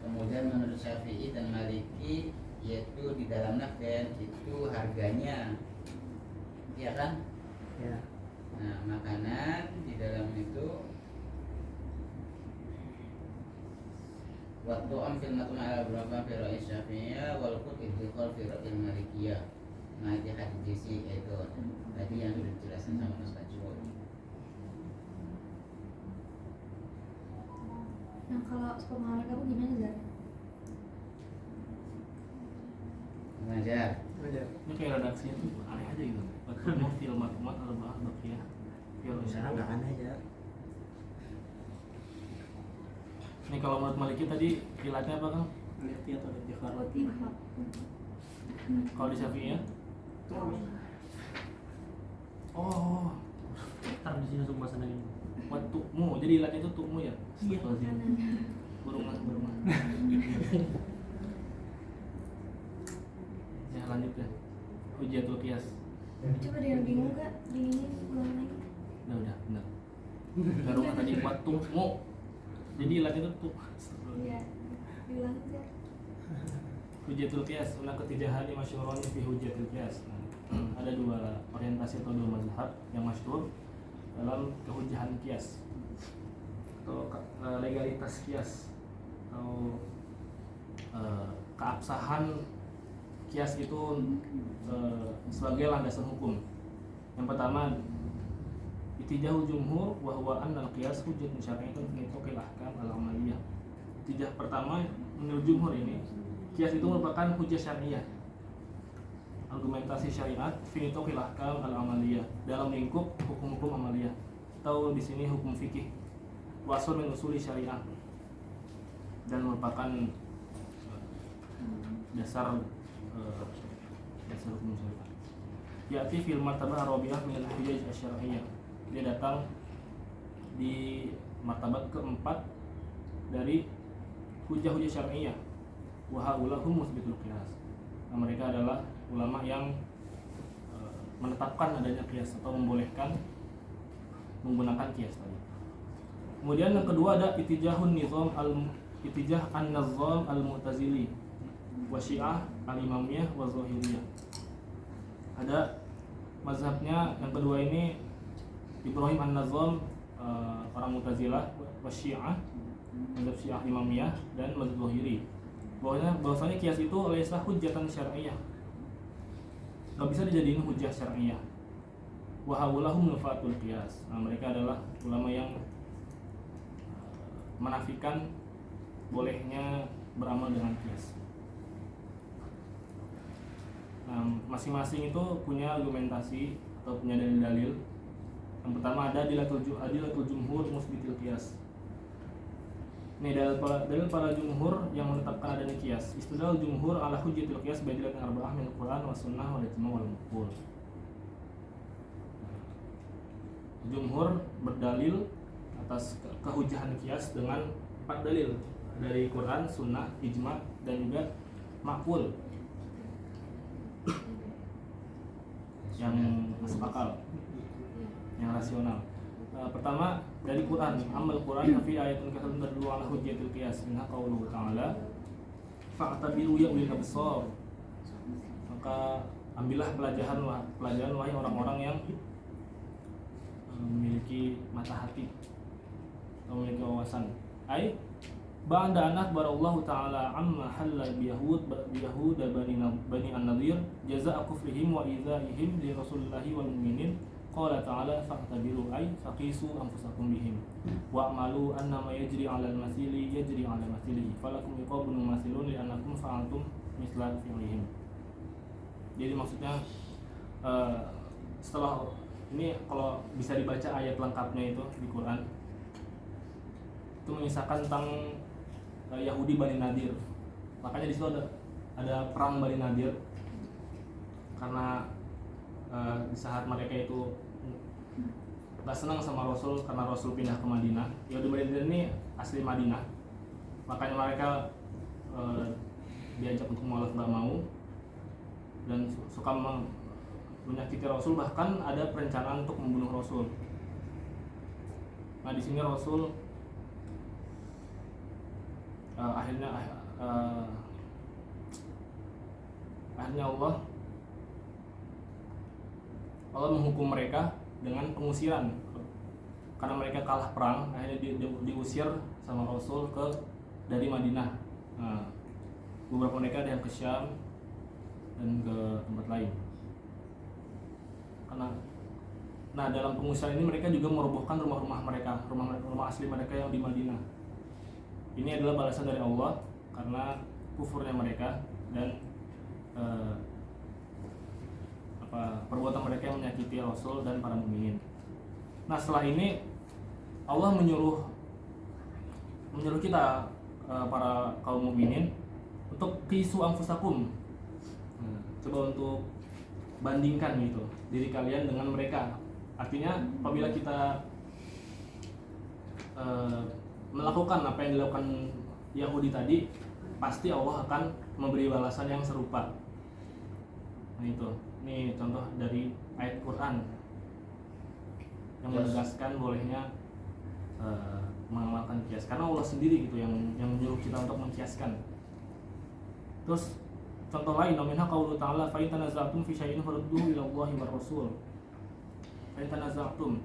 Kemudian menurut Syafi'i dan Maliki yaitu di dalam nakden itu harganya, iya kan? Ya. Nah, makanan di dalam itu waktu amfil matun ala berapa fir'ai Syafi'iyah wal qut iddikhal fir'ai Malikiyah. Nah, itu hadis jisi itu tadi yang sudah dijelaskan sama Mas Bajwa. Nah kalau sepemahaman kamu gimana Zara? Mengajar. Aja. Ini kayak redaksinya tuh aneh aja gitu. Betul mau film umat atau bahas bakiyah. Misalnya nggak aneh aja. Ini kalau menurut Maliki tadi ilatnya apa Kang? Lihat atau iddikhar. Watikhar. Kalau di Syafi'i ya? Tu'um. Oh, Ntar di sini langsung bahasa lagi. tu'mu. Jadi ilatnya itu tu'mu ya? Iya. Makanan. burung. Ya lanjut ya. Hujatul qiyas. Coba ada yang bingung gak? Di ini ulang lagi. Udah benar. Baru tadi waktu mau. Jadi ilat itu tuh. Iya, diulang aja. Hujatul qiyas, una ketidakhani masyhurun fi hujatul qiyas. Ada dua orientasi atau dua mazhab yang masyhur dalam kehujahan qiyas atau legalitas qiyas atau keabsahan qiyas itu sebagai landasan hukum. Yang pertama, itijahul jumhur wa huwa anna al-qiyas hujjatun syar'iyyatun fi nitaqil ahkam al-amaliyah. Itijah pertama menurut jumhur ini, qiyas itu merupakan hujjah syariah, argumentasi syariat fi nitaqil ahkam al-amaliyah, dalam lingkup hukum-hukum amaliyah atau di sini hukum fikih, wasol min usuli syariah, dan merupakan dasar hukum syariah. Ya'ti fil martabah rabi'ah min al-hujjaj asy-syar'iyyah. Dia datang di martabat keempat dari hujjah-hujjah syar'iyyah. Wa haulahum musbitul qiyas. Nah, mereka adalah ulama yang menetapkan adanya qiyas atau membolehkan menggunakan qiyas tadi. Kemudian yang kedua ada itijah an-nizam al-mu'tazili wa syiah al-imamiyah wa zahiriyah. Ada mazhabnya yang kedua ini Ibrahim an-Nazam, orang Mu'tazilah, wa syiah, mazhab syiah imamiyah, dan mazhab zahiri. Bahwasanya qiyas itu laisa hujjatan syar'iyyah, nggak bisa dijadiin hujjah syar'iyyah. Wa haulahum nufatul qiyas. Nah, mereka adalah ulama yang menafikan bolehnya beramal dengan qiyas. Nah, masing-masing itu punya argumentasi atau punya dalil-dalil. Yang pertama ada adilatul jumhur musbitil qiyas. Ini dalil para jumhur yang menetapkan adanya qiyas. Istidlal jumhur ala hujjatil qiyas badilatin arba'ah min al-Qur'an wa sunnah wal ijma' wal maqul. Jumhur berdalil atas kehujahan qiyas dengan 4 dalil dari Quran, sunnah, ijma' dan juga maqul yang masuk akal, yang rasional. Pertama dari Quran, amal Quran fi ayatun katsatun tadullu ala hujjatil qiyas, minha qauluhu ta'ala fa'tabiru ya ulil absar. Maka ambillah pelajaran wahai orang-orang yang memiliki mata hati atau memiliki wawasan. Ai ba'da an akhbarallahu ta'ala amma halla biyahud bani an-nadhir jazaa'a kufrihim wa idzaihim li rasulillahi wal mu'minin. Qala ta'ala fa'tabiru ay faqisu anfusakum bihim wa'malu annama yajri 'alal mathili yajri 'ala mathilihi falakum iqabun mathilun li'annakum fa'altum misla fi'lihim. Jadi maksudnya setelah ini kalau bisa dibaca ayat lengkapnya itu di Quran, itu mengisahkan tentang Yahudi Bani Nadir. Makanya di situ ada perang Bani Nadir karena di saat mereka itu nggak senang sama Rasul karena Rasul pindah ke Madinah. Yahudi Bani Nadir ini asli Madinah, makanya mereka diajak untuk mualaf nggak mau dan suka menyakiti Rasul, bahkan ada perencanaan untuk membunuh Rasul. Nah di sini Rasul akhirnya Allah menghukum mereka dengan pengusiran karena mereka kalah perang. Akhirnya diusir sama Rasul dari Madinah. Nah, beberapa mereka ada yang ke Syam dan ke tempat lain. Nah dalam pengusiran ini mereka juga merobohkan rumah-rumah mereka, rumah asli mereka yang di Madinah. Ini adalah balasan dari Allah karena kufurnya mereka dan perbuatan mereka yang menyakiti Rasul dan para mukminin. Nah setelah ini Allah menyuruh kita para kaum mukminin untuk qisu anfusakum. Coba untuk bandingkan gitu diri kalian dengan mereka. Artinya apabila kita melakukan apa yang dilakukan Yahudi tadi, pasti Allah akan memberi balasan yang serupa. Nah itu, ini contoh dari ayat Quran yang menegaskan bolehnya mengamalkan kias, karena Allah sendiri gitu yang menyuruh kita untuk mengkiaskan. Terus contoh lain, nominha qaulu ta'ala fa in tanaza'tum fi syai'in farudduhu ila Allahi war Rasul. Fa in tanaza'tum,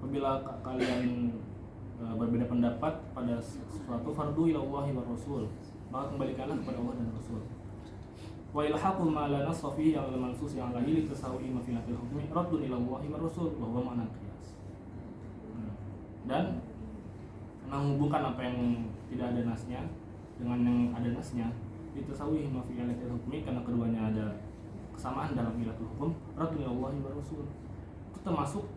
apabila kalian berbeda pendapat pada sesuatu, farudduhu ila Allahi war Rasul, maka kembalikanlah kepada Allah dan Rasul. Wa ilhaqu ma la nassa fihi al-mansus yang lahi li tasawi ma fi al-hukmi raddun ila Allahi war Rasul wa huwa ma'na qiyas. Dan menghubungkan apa yang tidak ada nasnya dengan yang ada nasnya, ditasawih ma fi al-hukmi, karena keduanya ada kesamaan dalam ilatul hukum, raddun ila Allahi war Rasul. Itu termasuk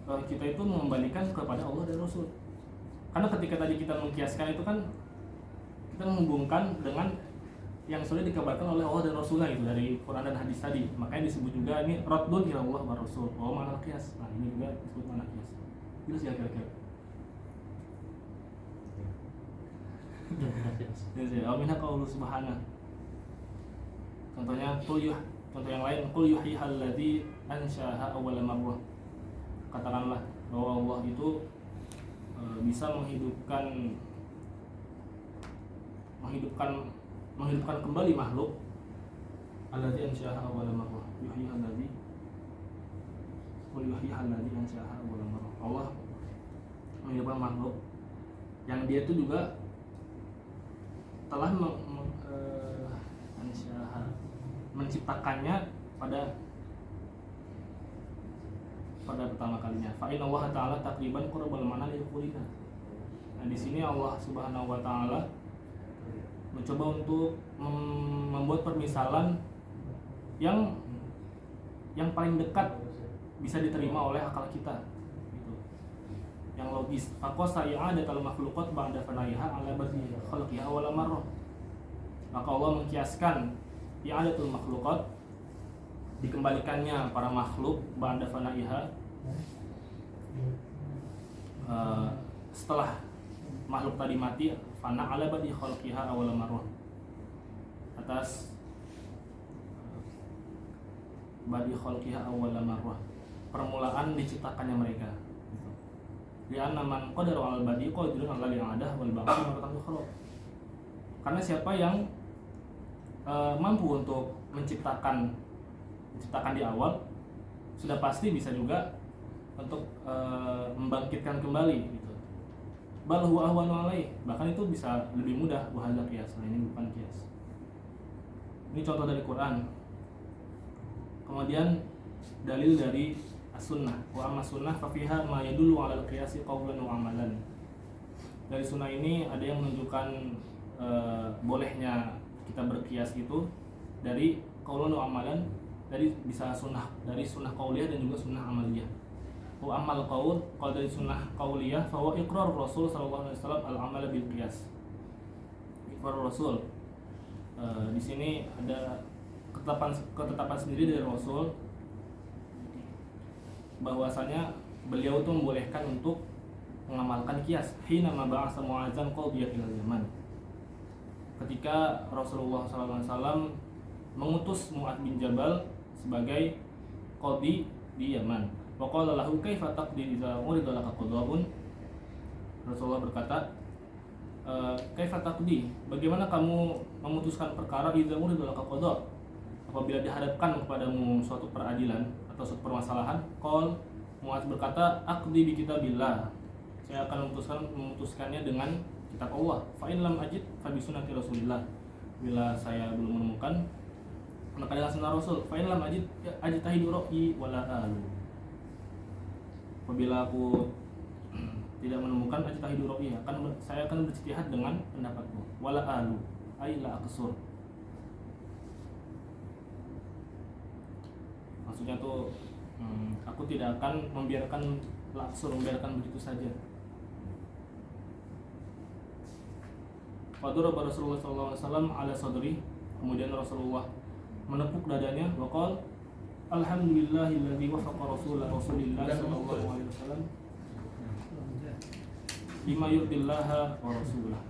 kita itu mengembalikan kepada Allah dan Rasul. Karena ketika tadi kita mengkiaskan itu kan kita menghubungkan dengan yang sudah dikabarkan oleh Allah dan Rasulnya gitu dari Quran dan hadis tadi. Makanya disebut juga ini raddun ila Allah wa Rasul, wa ma'na qiyas. Nah, ini juga disebut ma'na qiyas. Jelas ya kira-kira? Jelas ya. Aminah qaulu subhanahu. Contohnya contoh yang lain, qul yuhyihal ladzi ansha'aha awwala marrah. Katakanlah bahwa Allah itu bisa menghidupkan kembali makhluk. Alladzi ansha'aha awwala marrah. Yuhyihal ladzi ansha'aha awwala marrah. Allah menghidupkan makhluk yang dia itu juga telah menciptakannya pada pertama kalinya. Fa inna Allah ta'ala taqriban qurabal mana liqulina. Nah, di sini Allah Subhanahu wa taala mencoba untuk membuat permisalan yang paling dekat bisa diterima oleh akal kita gitu. Yang logis. Faqasa i'adatul makhluqat ba'da fanaiha ala badi khalqiha wala marrah. Maka Allah mengkiaskan i'adatul makhluqat, dikembalikannya para makhluk ba'da fanaiha, setelah makhluk tadi mati, fana ala badi khalqiha awal marrah, atas badi khalqiha awal marrah, permulaan diciptakannya mereka. Lianna man qadara al badi qadirun ala li'adah wal baqi maratan ukhra. Karena siapa yang mampu untuk menciptakan di awal, sudah pasti bisa juga untuk membangkitkan kembali gitu. Bal huwa ahwanu alaih, bahkan itu bisa lebih mudah. Wa hadza qiyas. Nah, ini bukan qiyas. Ini contoh dari Quran. Kemudian dalil dari as-sunnah. Wa amma sunnah fa fiha ma yadullu 'ala al-qiyasi qawlan wa 'amalan. Dari sunnah ini ada yang menunjukkan bolehnya kita berkias itu dari qawlan wa 'amalan, dari bisa sunnah, dari sunnah qauliyah dan juga sunnah amaliyah. Wa amal qaul, kalau dari sunnah qauliyah fa huwa iqrar Rasul sallallahu alaihi wasallam al-amal bil qiyas. Iqrar Rasul. Di sini ada ketetapan sendiri dari Rasul bahwasanya beliau itu membolehkan untuk mengamalkan qiyas hina ma ba'atsa Mu'adzan qadiyat ila Yaman. Ketika Rasulullah sallallahu alaihi wasallam mengutus Mu'adz bin Jabal sebagai qadhi di Yaman. Wa qala lahu kaifa taqdi idza urida laka qada'un. Rasulullah berkata, kaifa taqdi, bagaimana kamu memutuskan perkara idza urida laka qada', apabila dihadapkan kepadamu suatu peradilan atau suatu permasalahan. Qal, Mu'adz berkata, aqdi bi kitabillah, saya akan memutuskannya dengan kitab Allah. Fa in lam ajid fa bi sunnati Rasulillah, bila saya belum menemukan maka dengan sunnah Rasul. Fa in lam ajtahidu ra'yi wala alu, apabila aku tidak menemukan ajtahidu ra'yi, saya akan berijtihad dengan pendapatku. Wala alu ay la aqsur, maksudnya tuh aku tidak akan membiarkan begitu saja. Fadaraba Rasulullah sallallahu alaihi wasallam ala sadri, kemudian Rasulullah menepuk dadanya. Waqal alhamdulillahilladzi wafaqa Rasulillah sallallahu alaihi wasallam bima yurdillaha wa rasulah.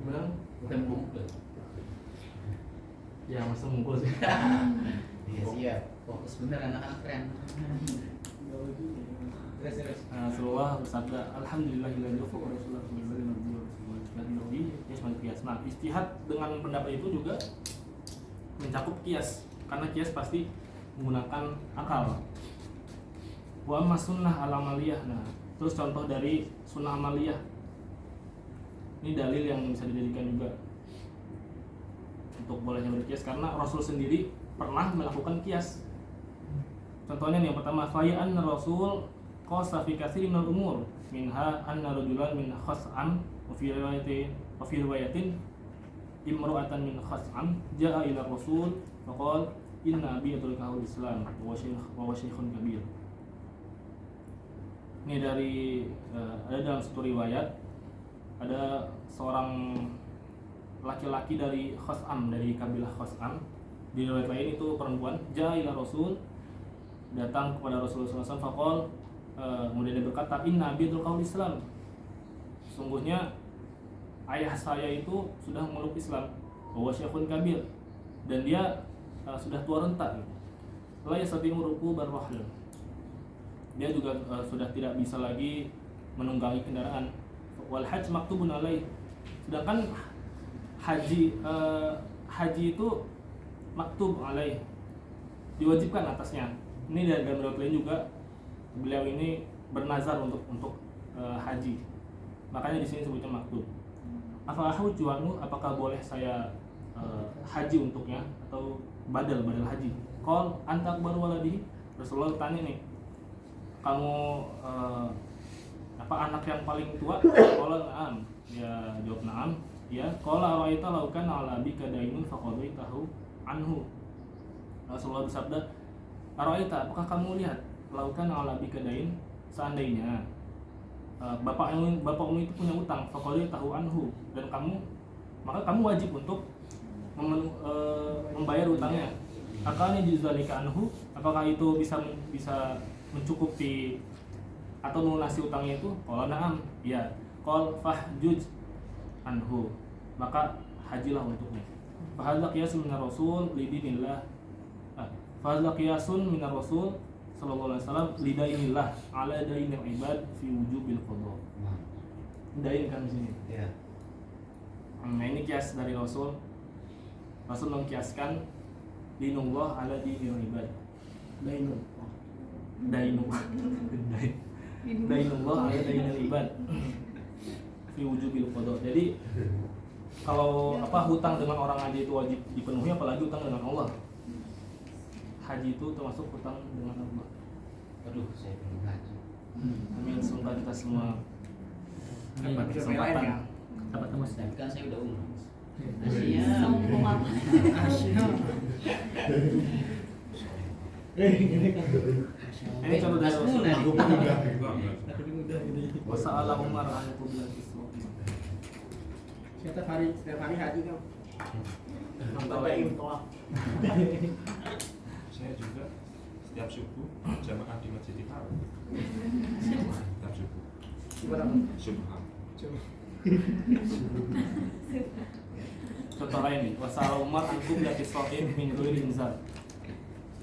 Bilang Bukan bungkul. ya masa mungkul sih. Iya siap. Fokus bener anak-anak keren. Terus. Rasulullah bersabda, alhamdulillahilladzi wafaqa Rasulullah sallallahu alaihi wasallam. Nah, istihad dengan pendapat itu juga mencakup kias, karena kias pasti menggunakan akal. Wa amma sunnah al-amaliyah. Nah, terus contoh dari sunnah amaliyah. Ini dalil yang bisa dijadikan juga untuk bolehnya berkias, karena Rasul sendiri pernah melakukan kias. Contohnya nih, yang pertama, fa anna Rasul qasa fi katsirin minal umur minha anna rajulan min khas'am wa fi riwayatin imra'atan min khas'am jaa ila Rasul faqala inna abi yadrukahul Islam wa syekhun kabir. Ini dari ada dalam satu riwayat, ada seorang laki-laki dari Khas'am, dari kabilah Khas'am. Di riwayat lain itu perempuan, jaa ila Rasul, datang kepada Rasulullah SAW, faqal, kemudian dia berkata, inna abi yadrukahul Islam, sungguhnya ayah saya itu sudah memeluk Islam, wa syekhun kabir, dan dia sudah tua renta, la yastati'u rukubar rahl, dia juga sudah tidak bisa lagi menunggangi kendaraan. Wal hajj maktubun alaih, sedangkan haji itu maktub alaih, diwajibkan atasnya. Ini dari riwayat lain juga beliau ini bernazar untuk haji, makanya di sini sebutnya maktub. Afahu juanu, apakah boleh saya haji untuknya atau badal haji? Qol anta akbar waladi, Rasulullah tanya nih, kamu apa anak yang paling tua? Qala na'am, dia jawab na'am. Ya, qala araita law kana ala bika dainun faqadaitahu anhu. Rasulullah bersabda, araita, apakah kamu lihat law kana ala bika dain, seandainya bapakmu itu punya utang, faqadaitahu anhu, dan maka kamu wajib untuk membayar utangnya. Akalnya juzalika anhu, apakah itu bisa mencukupi atau melunasi utangnya itu? Qala na'am, ya. Qal fahjuj anhu, maka hajilah untuknya. Fahadza qiyasun minar rasul lidinillah. Fahadza qiyasun minar rasul sallallahu alaihi wasallam lidainillah ala dainil ibad fi wujubil qada. Dain kan di sini. Iya. Nah, ini kias dari Rasul. Rasul mengkiaskan dinullah ala dinil ibad. Dainullah ala dainil ibad fi wujubil qada. Jadi kalau hutang dengan orang aja itu wajib dipenuhi, apalagi hutang dengan Allah. Haji itu termasuk hutang dengan Allah. Aduh, saya belum haji. Amin, semoga kita semua dapat Bisa kesempatan. PLN ya? Dapat tembus. Tapi kan saya udah umroh. Sombong apa? Ini contoh dari Rasul. Aku pun udah. Wasa'ala Umar an qiblatis shaum. Setiap hari haji kan. Contoh lain. Saya juga setiap subuh jamaah di Masjidil Haram. Setiap subuh. Gimana? Subhan. Contoh lain nih, wasa'ala Umar an qiblatis shaum min ghairi inzal.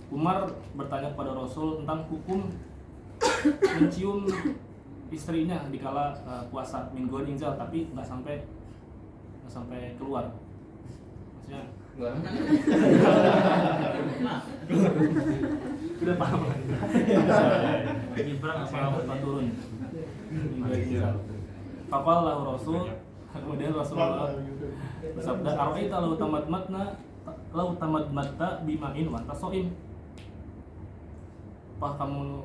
Umar bertanya kepada Rasul tentang hukum mencium istrinya dikala puasa min ghairi inzal, tapi nggak sampai keluar. Maksudnya Luar mana? udah paham kan? Nyebrang apa? Apa turun? Min ghairi inzal. Faqala Rasul, kemudian Rasulullah bersabda, "Ara'aita law tamadmatta bima'in wa anta shaim." Apa kamu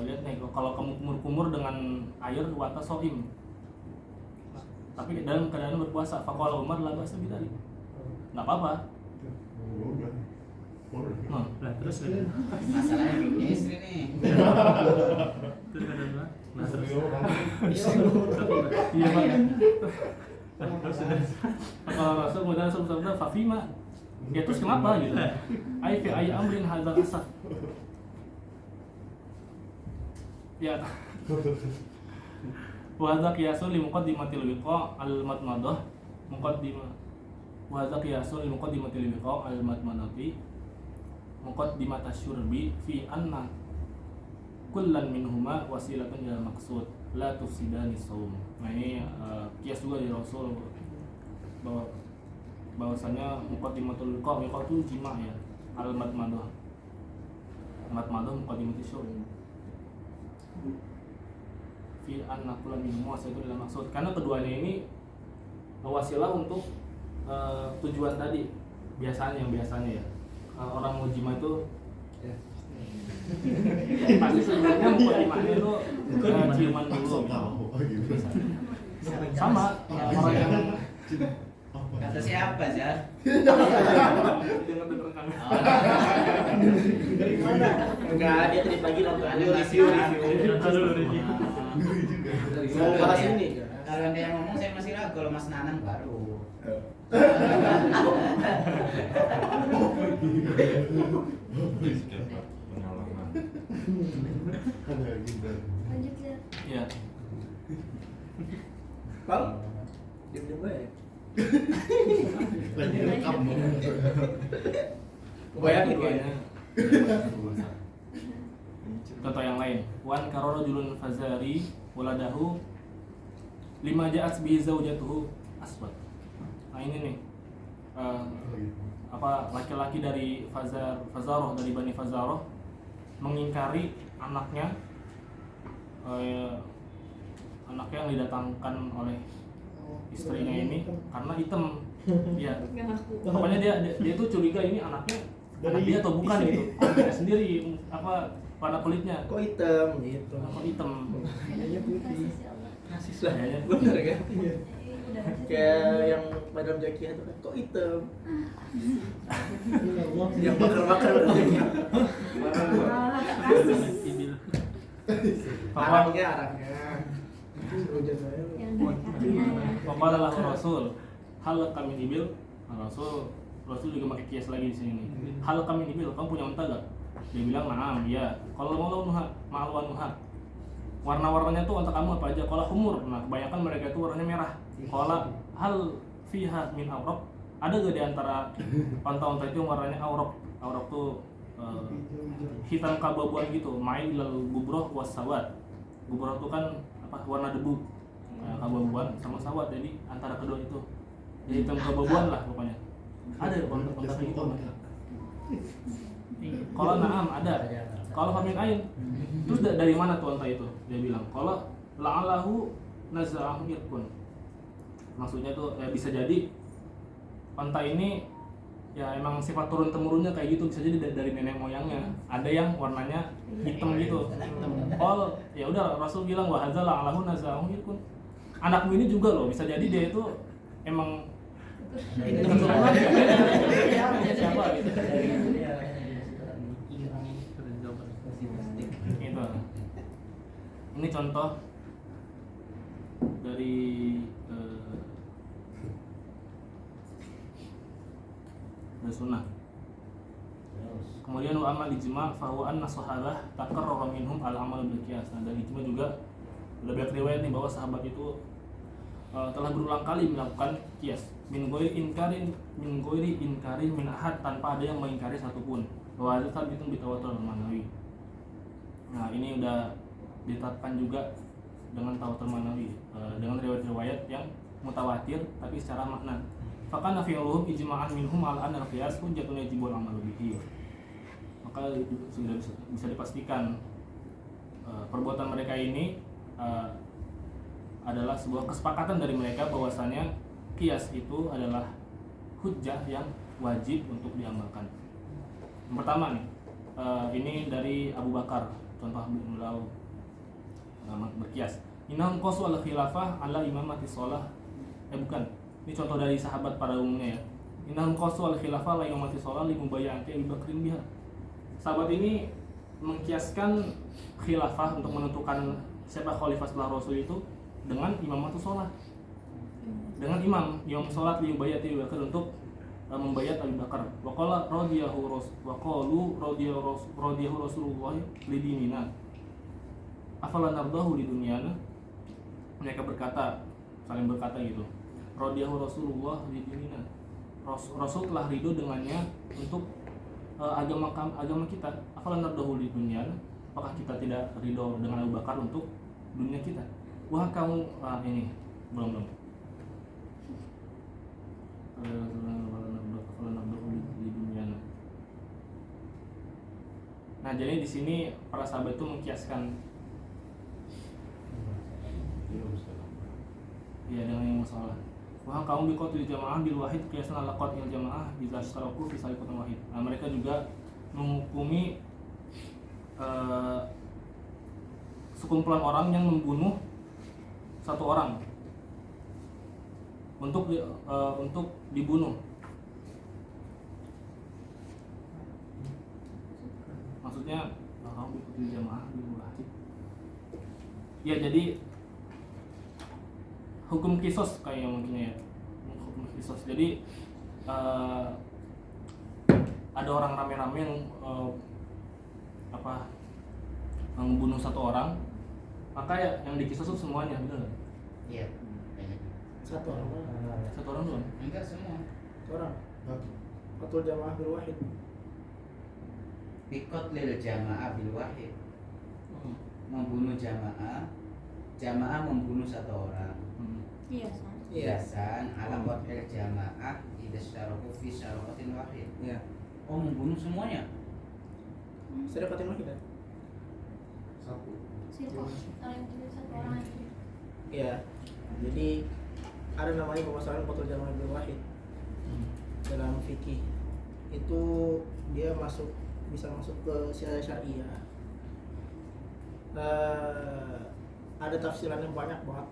lihat nih, kalau kamu kumur-kumur dengan air wa anta shaim, tapi dalam keadaan berpuasa, faqala Umar la ba'sa bidzalik. Enggak apa-apa. Nah, Lah terus Masalahnya belum punya istri nih. terus ada dua. Nah terus. iya Pak. Terus kalau Rasul kemudian Rasul bersabda, "Fafima." Ya terus kenapa gitu? Ai fi ay amrin hadzal asaf. Ya. Wa hadza qiyasun li muqaddimatil wiqa' al-madmadah muqaddimah. Wa hadza qiyasun li muqaddimatil wiqa' al-madmadati muqaddimat asyurbi fi anna kullan minhuma wasilatun ila maqsud la tufsidani shaum. Nah ini kias juga di Rasul bahwasanya muqaddimatul wiqa' itu jima ya, al-madmadah muqaddimatis syurb fi anna kullan minhuma wasilatun ila maqsud, karena keduanya ini wasilah untuk tujuan tadi biasanya ya. Orang mau jima itu pasti sebenarnya muqaddimahnya itu ciuman dulu gitu. Sama orang yang Kata siapa sih? dengar kami. Dari mana? Enggak, dia tadi pagi nonton dulu review. Mau bahas ini kan? Kalau anda yang ngomong saya masih ragu, kalau Mas Nanang baru. Setiap pengalaman. Ada gitu. Lanjut ya. Ya. Bang, diam-diam gue ya. Lagi rekam. Bayangin Keduanya. kayaknya. Contoh yang lain, wan karoro julun fazari waladahu lima ja'at bi zaujatuhu asbat. Nah ini nih laki-laki dari Fazaroh dari Bani Fazaroh mengingkari anaknya yang didatangkan oleh istrinya ini karena hitam. Ya, Nggak ngaku. pokoknya dia tuh curiga ini anak dia atau bukan gitu. Kok beda sendiri warna kulitnya. Kok hitam gitu? Kok hitam? Kayaknya putih. Rasis ya Allah. Rasis lah. Kayaknya. Bener kan? Udah rasis. Kayak yang Madam Zakiah itu kan kok hitam? Yang bakar-bakar berarti. Rasis. Arangnya. Hujan saya. Yang dari kakinya. Faqala lahu Rasul, hal kami ibil. Nah, Rasul juga pakai kias lagi di sini. Hal kami ibil, kamu punya unta gak? Dia bilang, "Na'am, iya." Kalau mau ma'alwanuha. Warna-warnanya tuh unta kamu apa aja? Kalau humur, nah kebanyakan mereka itu warnanya merah. Kalau hal fiha min awraq, ada gak di antara unta-unta itu yang warnanya awraq? Awraq tuh hitam keabu-abuan gitu. Main lal gubroh was sawat. Gubroh tuh kan warna debu. Keabu-abuan sama sawat, jadi antara kedua itu jadi hitam keabu-abuan lah pokoknya. Ada unta kayak gitu. Kalau na'am ada. Kalau famin ain. Terus dari mana tuh unta itu? Dia bilang, kalau la'alahu naza'ahu irkun. Maksudnya tuh bisa jadi unta ini ya emang sifat turun temurunnya kayak gitu, bisa jadi dari nenek moyangnya. Ada yang warnanya hitam gitu. Oh, ya udah Rasul bilang wa hadza la'alahu naza'ahu irkun. Anakmu ini juga loh, bisa jadi dia itu emang keturunan siapa gitu. Gitu. Ini contoh dari sunnah. Kemudian wa amal ijma' fa huwa anna sahabah takarrara minhum al-amal bil qiyas. Nah, dari ijma' juga udah banyak riwayat nih bahwa sahabat itu telah berulang kali melakukan qiyas min ghairi inkarin min ahad, tanpa ada yang mengingkari satupun. Wa hadza thabitun bi tawatur manawi. Nah, ini udah ditetapkan juga dengan tawatur manawi, dengan riwayat-riwayat yang mutawatir tapi secara makna. Fakana fi'luhum ijma'an minhum ala anna al-qiyas hujjatun yajibul amalu bihi. Maka sudah bisa dipastikan perbuatan mereka ini adalah sebuah kesepakatan dari mereka bahwasanya qiyas itu adalah hujjah yang wajib untuk diamalkan. Yang pertama nih, ini dari Abu Bakar, contoh beliau berqiyas. Innahum qasu al-khilafah ala imamati shalah. Bukan. Ini contoh dari sahabat pada umumnya ya. Innahum qasu al-khilafah ala imamati shalah li mubayyati Abu Bakrin biha. Sahabat ini mengkiaskan khilafah untuk menentukan siapa khalifah setelah Rasul itu dengan imamatus shalah. Dengan imam salat li mubayyati Abu Bakar untuk membayat Abu Bakar. Wa qala radiyahu Rasulullah li dinina. afalan nardahu di dunia. Mereka berkata, saling berkata gitu, radiyahu Rasulullah di dunia. Rasul telah ridho dengannya untuk agama kita. Afalan nardahu di dunia. Apakah kita tidak ridho dengan Abu Bakar untuk dunia kita? Wah kamu ini belum. Di dunia. Nah, jadi di sini para sahabat itu mengkiaskan ya dengan yang masalah. Wah kaum biqatil jamaah bil wahid qiyasan ala qatil jamaah idza syaraku fi saliqatin wahid. Nah, mereka juga menghukumi sekumpulan orang yang membunuh satu orang untuk dibunuh. Maksudnya kaum biqatil jamaah bil wahid. Ya jadi hukum kisos kayak mungkin ya, hukum kisos. Jadi ada orang rame-rame yang membunuh satu orang, maka ya yang dikisos itu semuanya, benar nggak? Iya. Satu orang. Satu orang doang. Enggak semua. Satu orang. Qatul jamaah bil wahid. Biqatlil jamaah bil wahid. Membunuh jamaah membunuh satu orang. Iya, San. Kiasan ala qatlil jamaah idza syaraku fi syaraqatin wahid. Iya. Oh, membunuh semuanya. Syaraqatin wahid. Satu. Sirko, orang itu satu orang aja. Iya. Jadi ada namanya permasalahan qatul jamaah bil wahid. Dalam fikih itu dia bisa masuk ke syariah. Ada tafsiran yang banyak banget.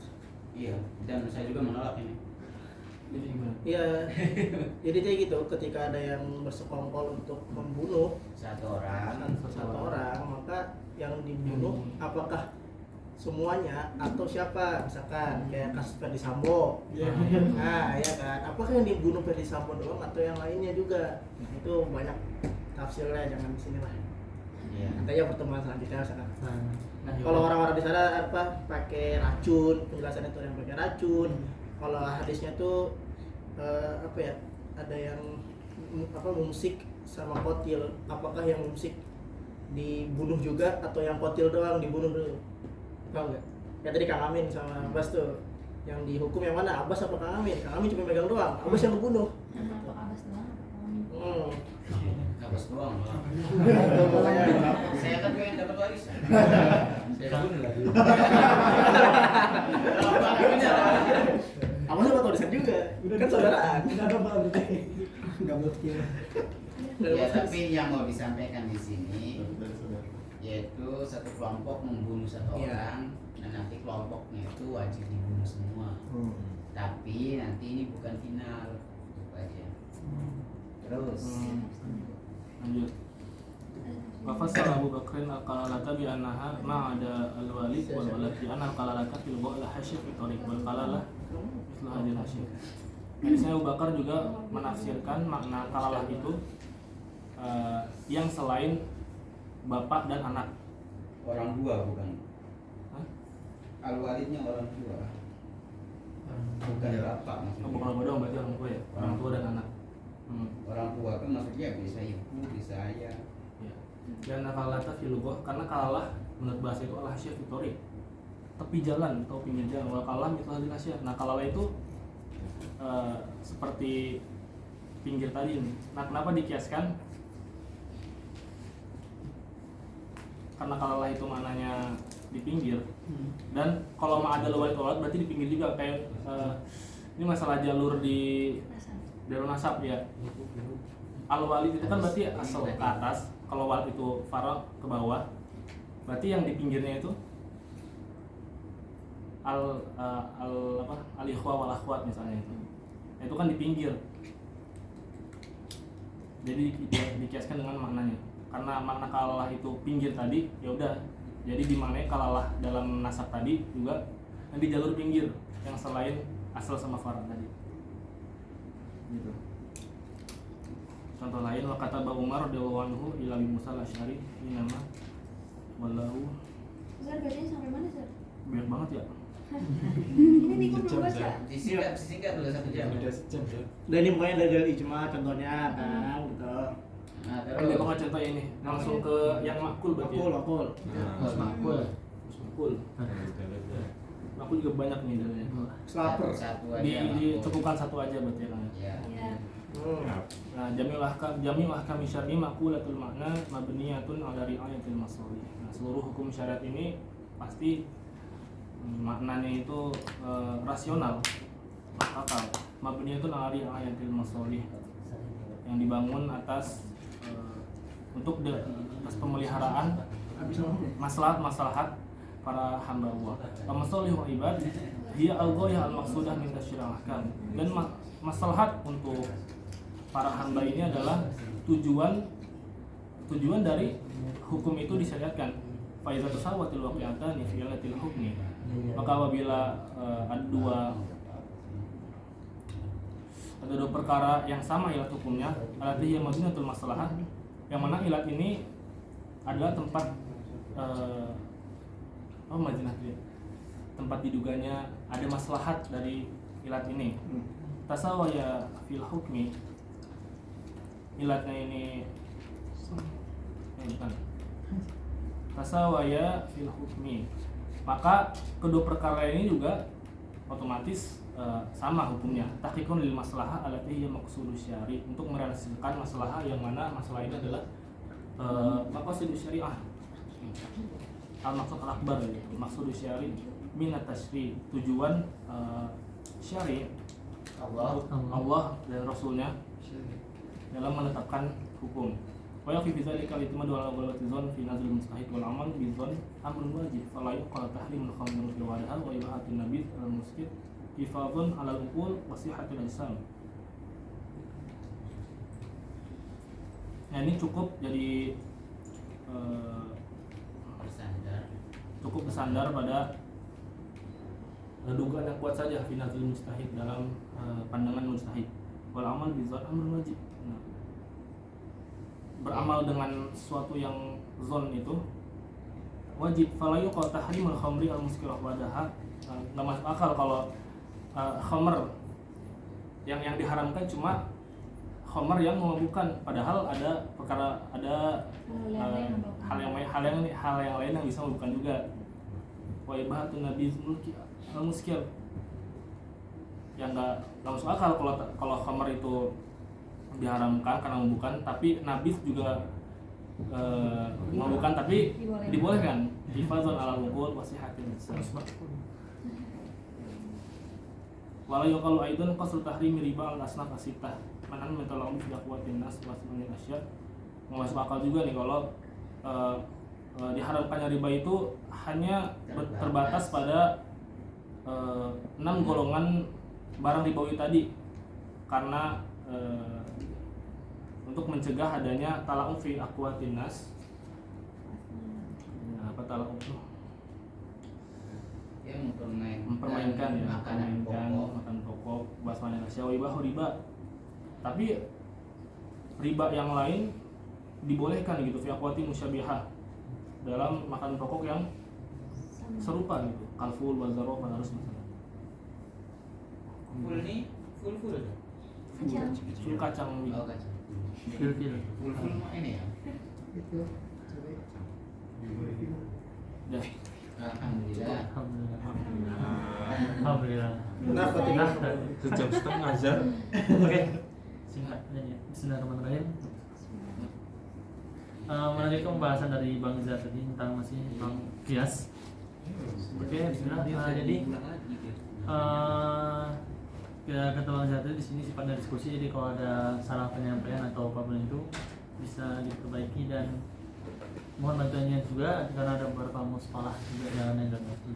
Iya, dan saya juga menolak ini. Jadi gimana? Iya. Jadi kayak gitu, ketika ada yang bersekongkol untuk membunuh Satu orang. satu orang, maka yang dibunuh apakah semuanya atau siapa? Misalkan kayak kasus Ferdy Sambo. Nah, ya kan. Apakah yang dibunuh Ferdy Sambo doang atau yang lainnya juga? Nah, itu banyak tafsirnya, jangan di sini lah. Iya. Nanti ya pertemuan selanjutnya misalkan. Nah, Kalau orang-orang di sana pakai racun, penjelasan itu yang pakai racun. Kalau hadisnya tuh ada yang mumsik sama kotil. Apakah yang mumsik dibunuh juga atau yang kotil doang dibunuh dulu? Tahu nggak? Ya tadi Kang Amin sama Abbas tuh yang dihukum yang mana? Abbas apa Kang Amin? Kang Amin cuma megang doang. Abbas yang membunuh. Apa Abbas doang? Apa Abbas doang. Pokoknya Saya kan pengen dapat warisan. Saya bunuh lagi. Abbas dapat warisan juga. Kan saudaraan. Ya, tapi yang mau disampaikan di sini yaitu satu kelompok membunuh satu Iya. orang dan nanti kelompoknya itu wajib dibunuh semua. Tapi nanti ini bukan final, itu aja. Terus lanjut. Wafasal Abu Bakrin al-qalalata bi annaha ma'ada al-walid wal walad bi anna al-qalalata fil ba'la hasyif fi tariq wal qalalah mithlu hadil hasyif. Jadi Abu Bakar juga menafsirkan makna qalalah itu yang selain bapak dan anak. orang tua bukan. Hah? Al-walidnya orang tua. Bukan bapak Oh, maksudnya. bukan orang doang, berarti orang tua ya? Orang tua dan anak. Orang tua kan maksudnya bisa ibu, bisa ayah. Ya. Dan qalalata fil lughah, karena qalalah menurut bahasa itu adalah hasyif fi tariq. Tepi jalan atau pinggir jalan. Wal qalalah mithlu hadil hasyif. Nah, qalalah itu seperti pinggir tadi ini. Nah, kenapa dikiaskan? Karena qalalah itu maknanya di pinggir. Dan kalau ma'adal walid walad berarti di pinggir juga, kayak ini masalah jalur di jalur nasab ya. Al-walid itu kan berarti asal ke atas, kalau walid itu farah ke bawah. Berarti yang di pinggirnya itu al-ikhwa wal akhwat misalnya itu. Itu kan di pinggir. Jadi dikiaskan dengan maknanya. Karena makna kalalah itu pinggir tadi, ya udah. Jadi dimaknai kalalah dalam nasab tadi juga yang di jalur pinggir yang selain asal sama farad tadi. Gitu. Contoh lain, wa kataba Umar radhiyallahu anhu ila Musa al-Asy'ari inama wallahu. Ustaz, berarti sampai Banyak banget ya. Ini Niko belum baca. Disingkat dulu 1 jam. Udah sejam ya. Dan ini pokoknya dari ijma contohnya kan gitu. Nah, Ini banget contoh ini. Langsung ke yang makul berarti. Makul. Terus makul. Makul. Makul juga banyak nih dalilnya. Slaper. Satu aja. Dicukupkan satu aja berarti kan. Ya. Ya. Nah, jami'ul ahkam syar'i maqulatul makna mabniyatun 'ala ri'ayatil masalih. Nah, seluruh hukum syariat ini pasti maknanya itu rasional, masuk akal. Mabniyatun 'ala ri'ayatil masalih, yang dibangun atas atas pemeliharaan maslahat para hamba Allah. Masalihul ibad hiya al-ghayah al-maqsudah min tasyri' al-ahkam. Dan maslahat untuk para hamba ini adalah tujuan dari hukum itu disyariatkan. Fa iza tasawatil waqi'atani fi ilatil hukmi, maka apabila ada dua perkara yang sama ilat hukumnya, alati hiya madinatul maslahat, yang mana ilat ini adalah tempat tempat diduganya ada maslahat dari ilat ini. Tasawaya fil hukmi, ilatnya ini bukan tasawaya fil hukmi, maka kedua perkara ini juga otomatis sama hukumnya. Tahqiqun lil maslahah allati hiya maqsudus syari', untuk merealisasikan masalah yang mana masalah ini adalah maqsudus syariah, al-maqsud al-akbar, maqsudus syari' min at-tashri', tujuan syari' Allah dan Rasulnya dalam menetapkan hukum. Wa yakfi fi dzalika al-i'timadu ala ghalabati dzann fi nazil mustahid wal amal bi dzann amrun wajib, fala yuqal tahrimul khamr fi wadaha wa ibahatun nabiz al-muskit hifadzun ala al-uqul wa sihhatul ajsam. Nah, ini cukup jadi bersandar pada dugaan yang kuat saja fi nazil mustahid, dalam pandangan mustahid. Wal amal bi dzann amrun wajib. Nah, beramal dengan sesuatu yang zon itu wajib. Fala yuqal tahrimul khamri al-muskirah wadaha, nggak masuk akal kalau khamr yang diharamkan cuma khamr yang memabukkan, padahal ada perkara, ada hal yang lain yang bisa memabukkan juga. Wa ibahatun nabiz al-muskir, yang nggak masuk akal kalau khamr itu diharamkan karena memabukkan, tapi nabis juga memabukkan tapi dibolehkan. Hifadzun ala al-uqul wa sihhatul ajsam. Wala yuqalu aidan qasru tahrimi riba al-asnaf as-sittah manan mentalau fi aqwatin nas wa sunnil asya. Masuk akal juga nih kalau diharamkannya riba itu hanya terbatas pada 6 golongan barang ribawi tadi, karena untuk mencegah adanya tala'um fi aqwatin nas. Nah, apa tala'um itu? Ya, mempermainkan ya, makanan pokok, basmana nasyawi bahu riba. Tapi riba yang lain dibolehkan gitu, fi aqwati musyabihah, dalam makanan pokok yang serupa gitu, kalful, wazaro, harus misalnya. Full nih, full. Kacang. Full kacang. Oh, kacang. Full mah ini ya. Itu Dah. Alhamdulillah. Alhamdulillah. Nah, Sejam setengah azan. Oke, singkat aja. Bismillahirrahmanirrahim. Melanjutkan pembahasan dari Bang Zah tadi tentang masih tentang kias. Oke, bismillah. Jadi kata Bang Zah tadi di sini sifatnya diskusi, jadi kalau ada salah penyampaian atau apapun itu bisa diperbaiki, dan mohon bantuannya juga karena ada beberapa mustalah juga yang nggak ngerti.